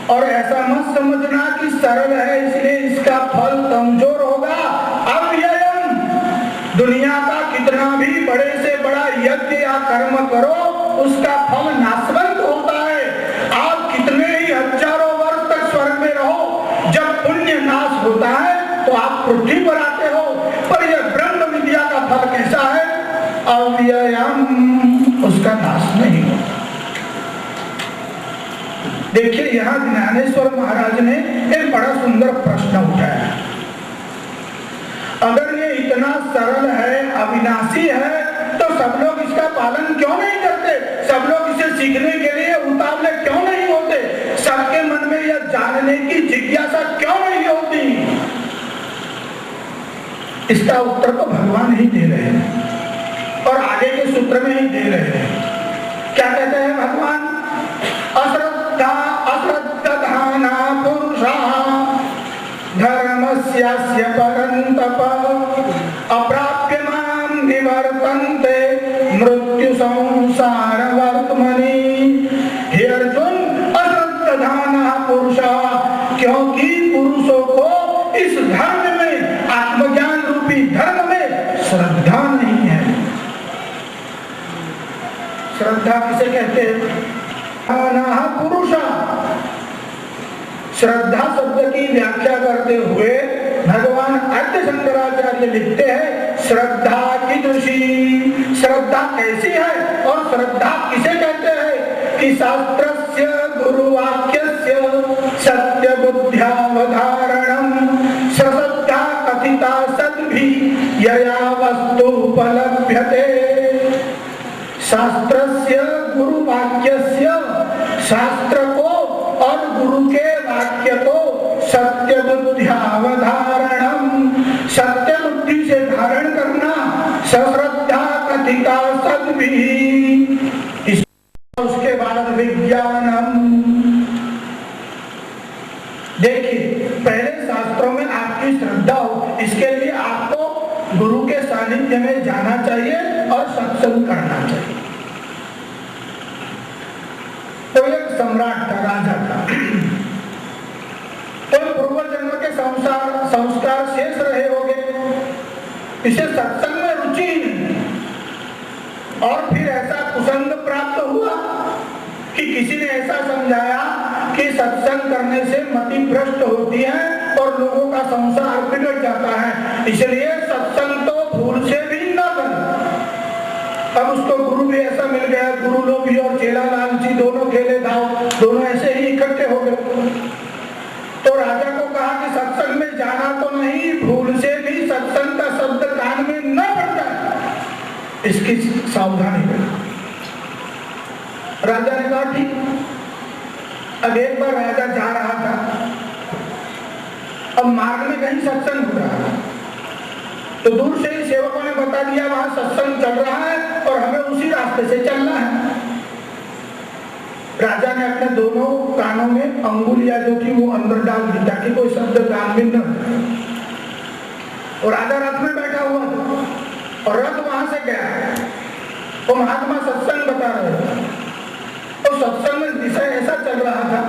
[SPEAKER 1] और ऐसा मत समझना कि सरल है इसलिए इसका फल कमजोर होगा। अव्ययम, दुनिया का कितना भी बड़े से बड़ा यज्ञ या कर्म करो उसका फल नाशवंत होता है। आप कितने ही हजारों वर्ष तक स्वर्ग में रहो, जब पुण्य नाश होता है तो आप पृथ्वी पर आते हो। पर यह ब्रह्म विद्या का फल कैसा है? अव्ययम, उसका नाश नहीं होता। देखिए यहाँ ज्ञानेश्वर महाराज ने एक बड़ा सुंदर प्रश्न उठाया। अगर ये इतना सरल है, अविनाशी है, तो सब लोग इसका पालन क्यों नहीं करते? सब लोग इसे सीखने के लिए उतावले क्यों नहीं होते? सबके मन में यह जानने की जिज्ञासा क्यों नहीं होती? इसका उत्तर तो भगवान ही दे रहे हैं और आगे के सूत्र में ही दे रहे हैं। क्या कहते हैं भगवान? अश्रद्धा अश्रद्धाना पुरुषा धर्मस्यास्य परन्तप अप्राप्य मां निवर्तन्ते मृत्यु संसार वर्तमनि। हे अर्जुन, अश्रद्धाना पुरुषा, क्योंकि पुरुषों को इस धर्म में, आत्मज्ञान रूपी धर्म में श्रद्धा नहीं है। श्रद्धा किसे कहते हैं? पुरुषा। श्रद्धा शब्द की व्याख्या करते हुए भगवान आद्य शंकराचार्य लिखते हैं, श्रद्धा कीदृशी, श्रद्धा कैसी है और श्रद्धा किसे कहते हैं? कि शास्त्रस्य गुरुवाक्यस्य सत्य बुद्ध्यावधारणम श्रद्धा कथिता सद्भि यया वस्तु उपलभ्यते। शास्त्रस्य गुरुवाक्यस्य, शास्त्र को और गुरु के वाक्य को सत्य बुद्ध्यावधारणम, सत्य बुद्धि से धारण करना, श्रद्धा कथिता सद्भि, उसके बाद विज्ञानम। देखिए पहले शास्त्रों में आपकी श्रद्धा हो, इसके लिए आपको गुरु के सानिध्य में जाना चाहिए और सत्संग करना चाहिए। तो एक सम्राट था, राजा था, तो पूर्व जन्म के संस्कार शेष रहे होंगे, इसे सत्संग में रुचि नहीं। और फिर ऐसा कुसंग प्राप्त हुआ कि किसी ने ऐसा समझाया कि सत्संग करने से मति भ्रष्ट होती है और लोगों का संसार बिगड़ जाता है, इसलिए सत्संग तो भूल से भी न कर। अब उसको गुरु भी ऐसा मिल गया, गुरु लोभी और चेला लालची दोनों खेले दाव, दोनों ऐसे ही इकट्ठे हो गए। तो राजा को कहा कि सत्संग में जाना तो नहीं, भूल से भी सत्संग का शब्द कान में न पड़ता, इसकी सावधानी रखो। राजा ने कहा ठीक। अब एक बार राजा जा रहा था, अब मार्ग में कहीं सत्संग हो रहा था, तो दूर से ही सेवकों ने बता दिया वहां सत्संग चल रहा है और हमें उसी रास्ते से चलना है। राजा ने अपने दोनों कानों में अंगुलियां जो थी वो अंदर डाल दी ताकि कोई शब्द कान में न। और राजा रथ में बैठा हुआ था और रथ वहां से गया, तो महात्मा सत्संग बता रहे थे। तो सत्संग में विषय ऐसा चल रहा था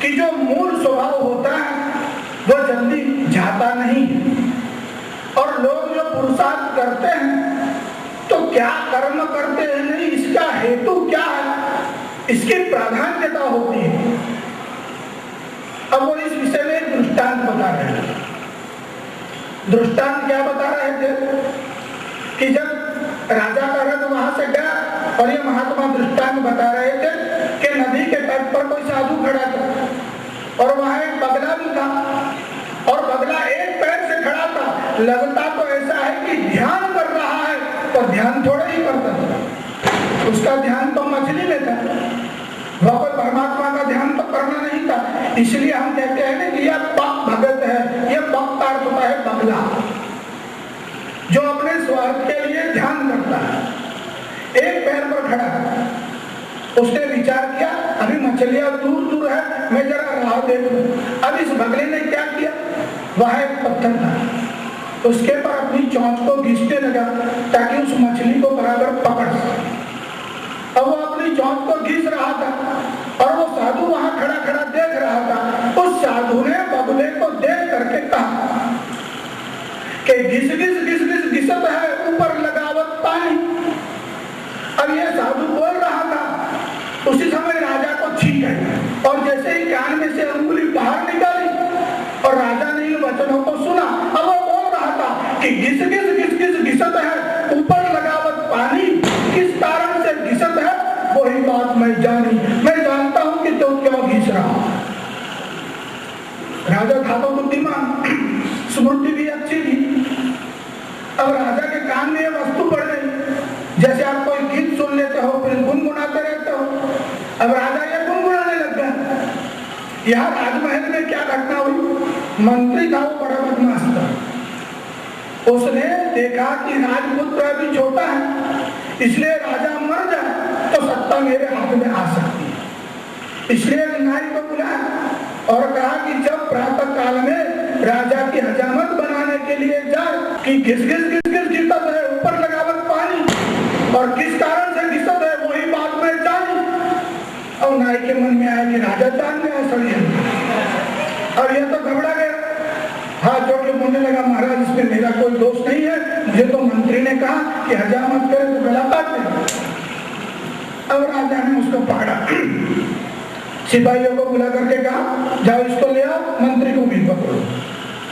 [SPEAKER 1] कि जो मूल स्वभाव होता है वो जल्दी जाता नहीं, और लोग जो पुरुषार्थ करते हैं तो क्या कर्म करते हैं नहीं, इसका हेतु क्या है, इसकी प्राधान्यता होती है। अब वो इस विषय में एक दृष्टांत बता रहे हैं। दृष्टांत क्या बता रहे थे कि जब राजा का रथ वहां से गया, और ये महात्मा दृष्टांत बता रहे थे कि नदी के तट पर कोई साधु खड़ा था और वहां एक बगला भी था, और बगला एक पैर से खड़ा था, लगता तो ऐसा है कि ध्यान कर रहा है, पर ध्यान थोड़ा ही करता था, उसका ध्यान तो मछली में था, वह कोई परमात्मा का ध्यान तो करना नहीं था। इसलिए हम कहते हैं ना कि यह पक भगत है, यह पक का अर्थ होता है बगला, जो अपने स्वार्थ के लिए ध्यान करता है। एक पैर पर खड़ा है, उसने विचार किया अभी मछलियां दूर दूर है, मैं जरा राह आओ देखो। अब इस बगले ने क्या किया, वह एक पत्थर था, उसके पर अपनी चोंच को घिसने लगा ताकि उस मछली को बराबर पकड़ सके। अब वो अपनी चोंच को घिस रहा था और वो साधु वहां खड़ा खड़ा देख रहा था। उस साधु ने बगुले को देख करके कहा कि घिस घिस घिस घिस घिसत है, ऊपर लगावत पानी। अब ये साधु बोल रहा था, उसी समय राजा को छींक आई और जैसे ही कान में से अंगुली बाहर निकाली और राजा ने इन वचनों को सुना। अब वो बोल रहा था कि घिस घिस घिस घिस घिसत है, ऊपर लगावत पानी। किस कारण से घिसत है वही बात मैं जानी, मैं जानता हूं कि तो क्यों घिस रहा। राजा था तो बुद्धिमान, स्मृति भी अच्छी थी। अब राजा के कान में ये वस्तु पड़ गई, जैसे आप कोई गीत सुन लेते हो फिर गुनगुनाते रहते हो। अब राजा ये गुनगुनाने लग गया। यहाँ राजमहल में क्या घटना हुई, मंत्री था वो बड़ा बदमाश था। उसने देखा कि राजपुत्र अभी छोटा है, इसलिए राजा मर जाए तो सत्ता मेरे हाथ में आ सकती है। इसलिए नाई को बुलाया और कहा कि जब प्रातः काल में राजा की हजामत बनाने के लिए जाए कि घिस घिस घिस घिस घिसत है, ऊपर लगावत पानी, और किस कारण से घिसत है वही बात मैं जानी। और नाई के मन में आया कि राजा जान गया सड़िया। और यह तो घबरा गया, हाथ जोड़ के बोलने लगा, महाराज इसमें मेरा कोई दोष नहीं है, मुझे तो मंत्री ने कहा कि हजामत करे तो गला काट दे। अब राजा ने उसको पकड़ा, सिपाहियों को बुला करके कहा जाओ इसको ले आओ, मंत्री को भी पकड़ो।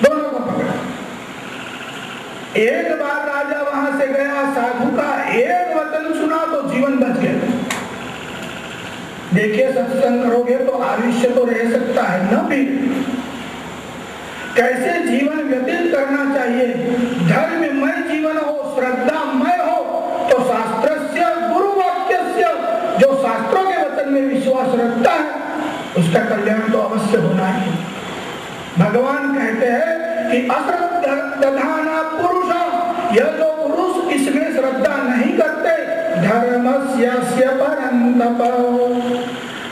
[SPEAKER 1] दोनों को पकड़ा। एक बार राजा वहां से गया, साधु का एक वचन सुना तो जीवन बच गया। देखिए सत्संग करोगे तो आयुष्य तो रह सकता है न भी। कैसे जीवन व्यतीत करना चाहिए, धर्ममय जीवन हो, श्रद्धामय हो, तो शास्त्रस्य गुरुवाक्यस्य, जो शास्त्रों के वचन में विश्वास रखता है उसका कल्याण तो अवश्य होना ही। भगवान कहते हैं कि अश्रद्धाना पुरुष, यह जो पुरुष इसमें श्रद्धा नहीं करते, धर्मस्य परन्तप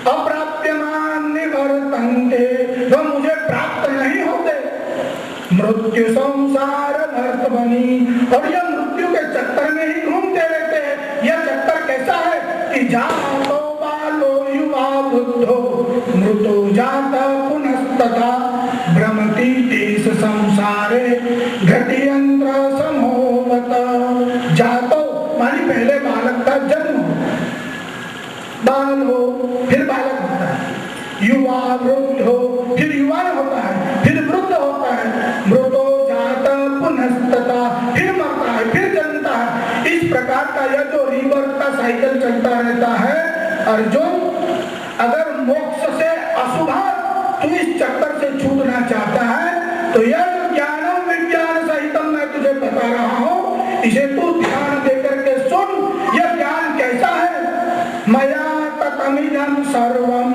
[SPEAKER 1] अप्राप्यमान निवर्तन्ते, वह मुझे प्राप्त नहीं होते। मृत्यु संसार भर्त बनी, और यह मृत्यु के चक्कर में ही घूमते रहते हैं। यह चक्कर कैसा है कि जातो बालो युवा वृद्धो मृतो जाता पुनस्तथा भ्रमति देश संसारे घटियंत्र समोवत। जातो मानी पहले बालक का जन्म हो, बाल हो, फिर बालक होता है, युवा वृद्ध हो, फिर युवान होता है, फिर वृद्ध होता है, मृतो जाता पुनस्तथा, फिर मरता है, फिर जन्मता है। इस प्रकार का यह जो रीबर्थ का साइकिल चलता रहता है। अर्जुन, अगर मोक्ष से अशुभ तू इस चक्कर से छूटना चाहता है तो यह ज्ञानम विज्ञान सहितम मैं तुझे बता रहा हूँ, इसे तू ध्यान देकर के सुन। यह ज्ञान कैसा है, मया ततमिदं सर्वं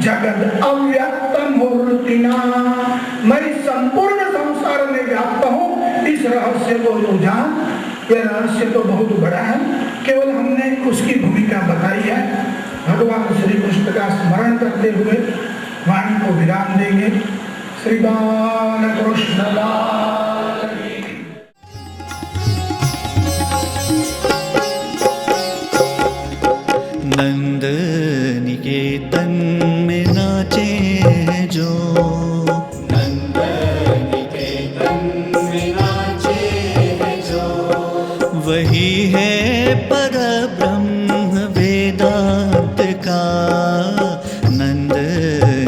[SPEAKER 1] जगद अव्यक्तम मूर्तिना, मैं संपूर्ण संसार में व्याप्त हूँ। इस रहस्य को तू जान। यह रहस्य तो बहुत बड़ा है, केवल हमने उसकी भूमिका बताई है। भगवान श्री कृष्ण का स्मरण करते हुए वाणी को विराम देंगे। श्री बाल कृष्ण लाल।
[SPEAKER 2] नंद निकेतन में नाचे जो,
[SPEAKER 3] नंद निकेतन में नाचे जो,
[SPEAKER 2] वही है परब्रह्म वेदांत का। नंद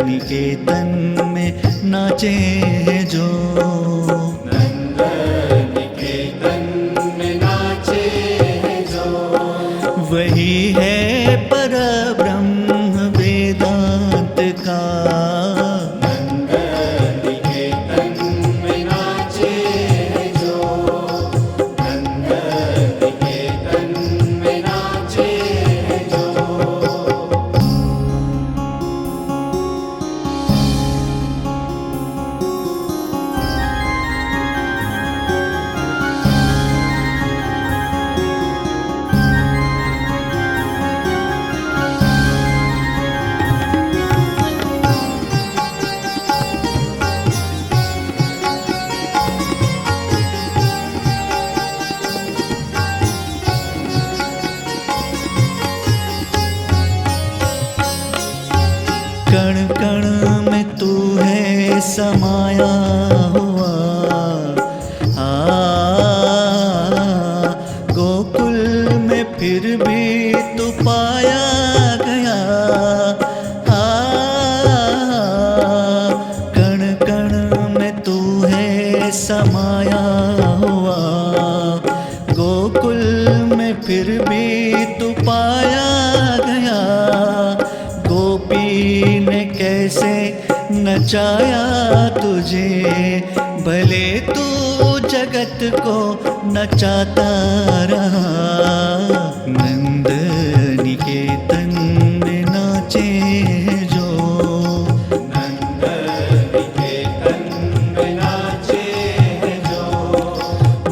[SPEAKER 2] निकेतन में नाचे जो,
[SPEAKER 3] नंद निकेतन में नाचे जो,
[SPEAKER 2] वही है परब्रह्म वेदांत का।
[SPEAKER 3] नंद निकेतन में नाचे जो, नंद निकेतन में नाचे जो।
[SPEAKER 2] कण कण में तू है समाया हुआ। गोकुल में फिर भी तू पाया गया। कण कण में तू है समाया हुआ। गोकुल में फिर भी तू पाया गया। गोपी ने कैसे नचाया तुझे, भले तू जगत को नचाता रहा। नंद निकेतन में नाचे जो,
[SPEAKER 3] नंद निकेतन में नाचे जो,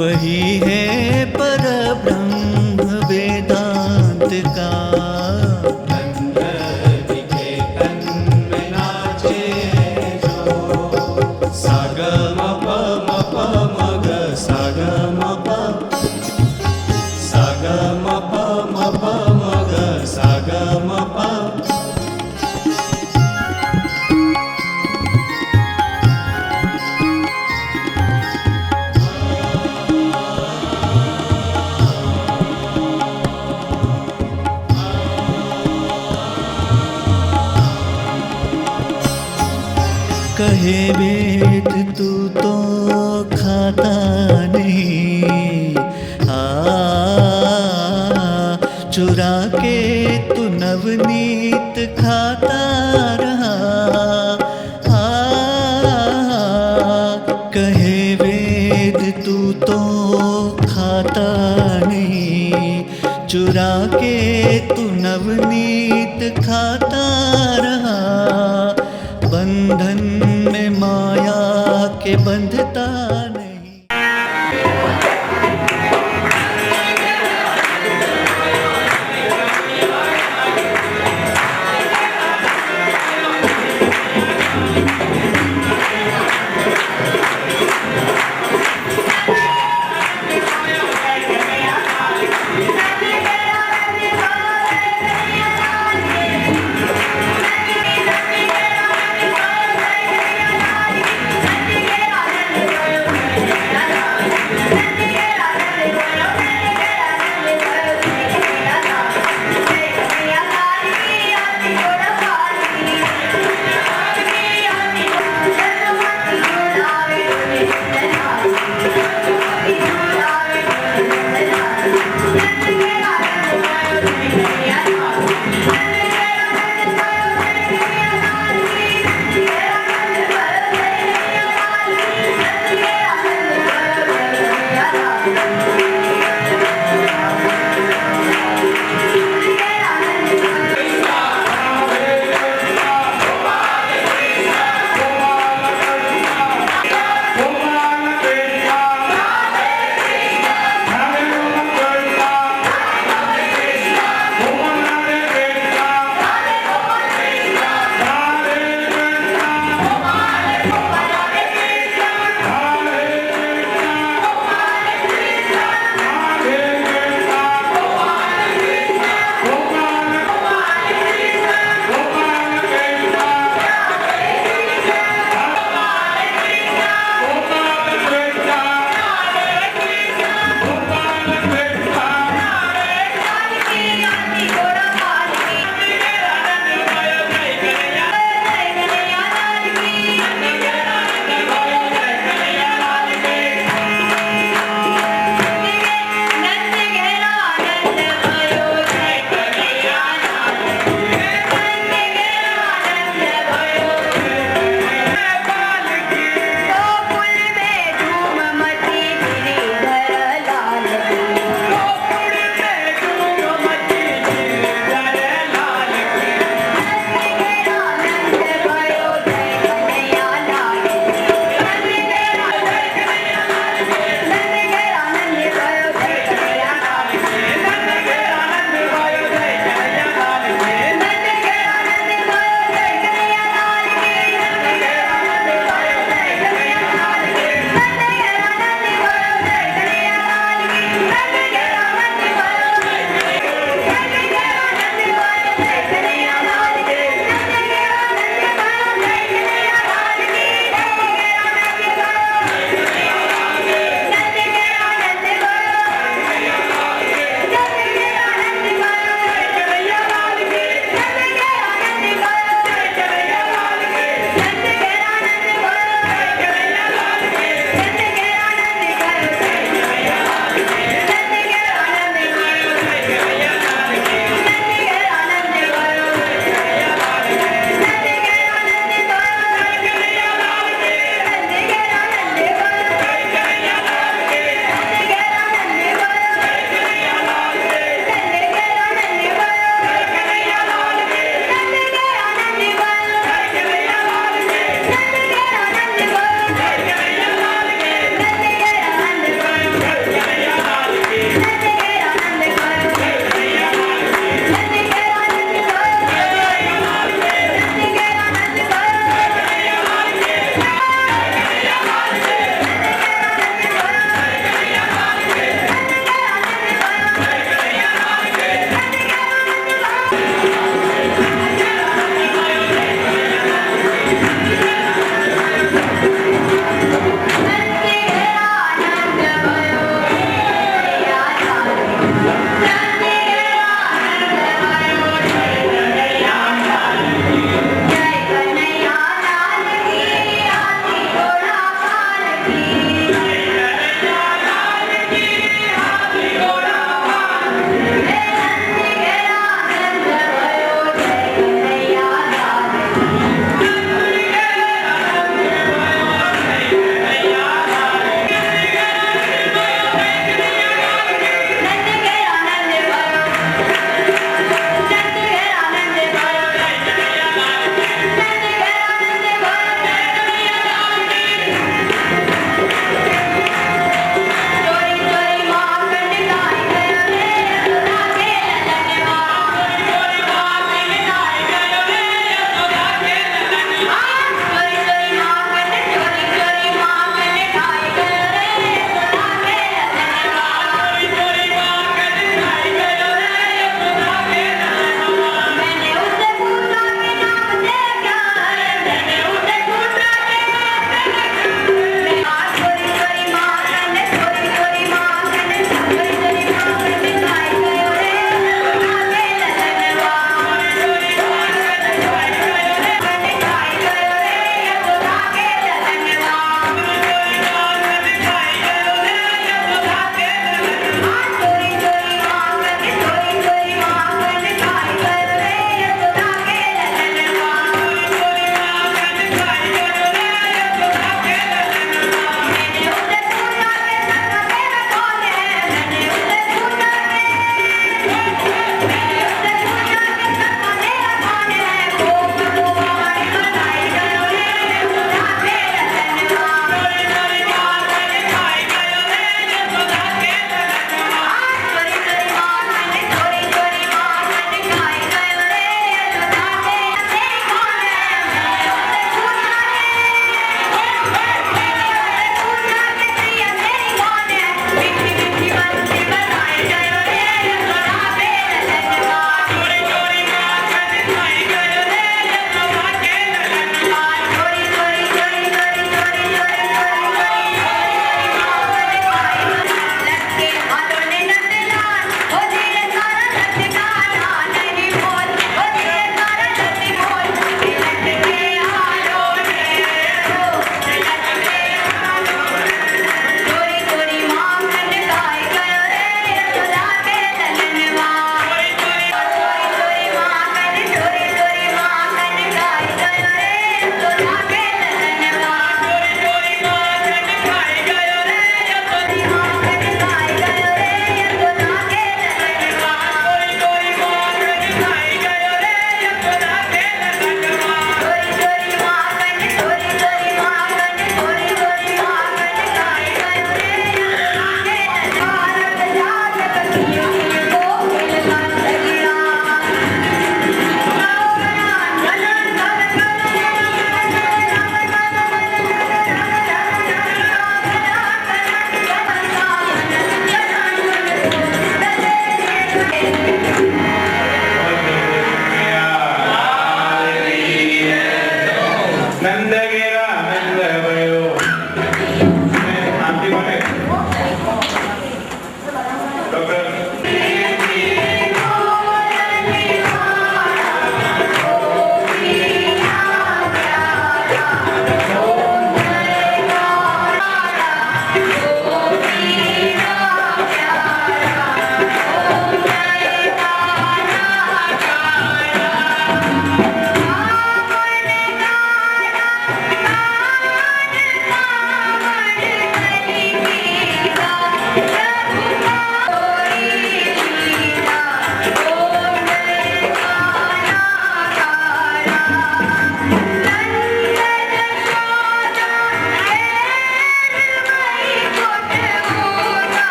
[SPEAKER 2] वही है परब्रह्म वेदांत का।
[SPEAKER 3] नंद निकेतन में नाचे जो। सा ग म प म प म ग सा ग म प, सा ग म प म प म ग सा ग म प।
[SPEAKER 2] कहे वेद तू तो खाता नहीं। चुरा के तू नवनीत खाता रहा। कहे वेद तू तो खाता नहीं। चुरा के तू नवनीत खाता रहा। बंधन में माया के बंधता नहीं।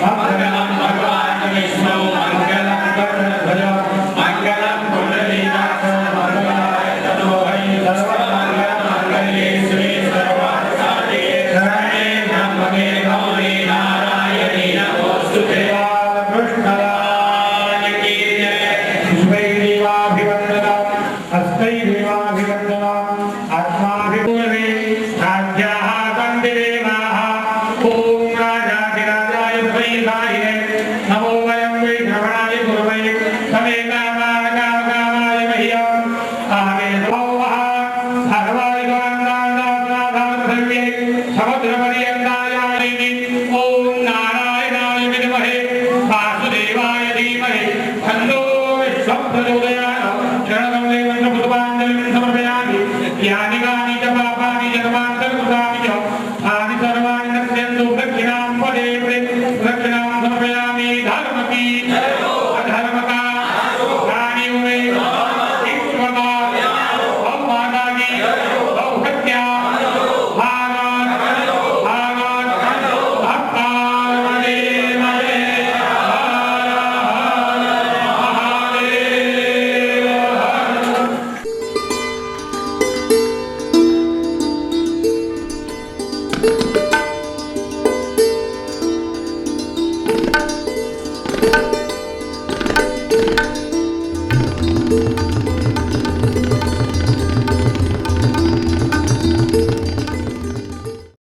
[SPEAKER 4] मंगलम भगवान विष्णु मंगलम गरुड़ध्वज मंगलम पुंडरीकाक्ष मंगलाय तनोहरि सर्वमंगल मंगले शिवे सर्वार्थसाधिके शरण्ये त्र्यंबके गौरी नारायणी नमोस्तुते। कृष्णलाल की जय। पुष्पैर्देवाभिवन्दनाम् हस्तैर्देवाभिवन्दनाम् आत्माभिपूर्वे राज्याः वन्दिदेवाः। ॐ राजाधिराजाय वै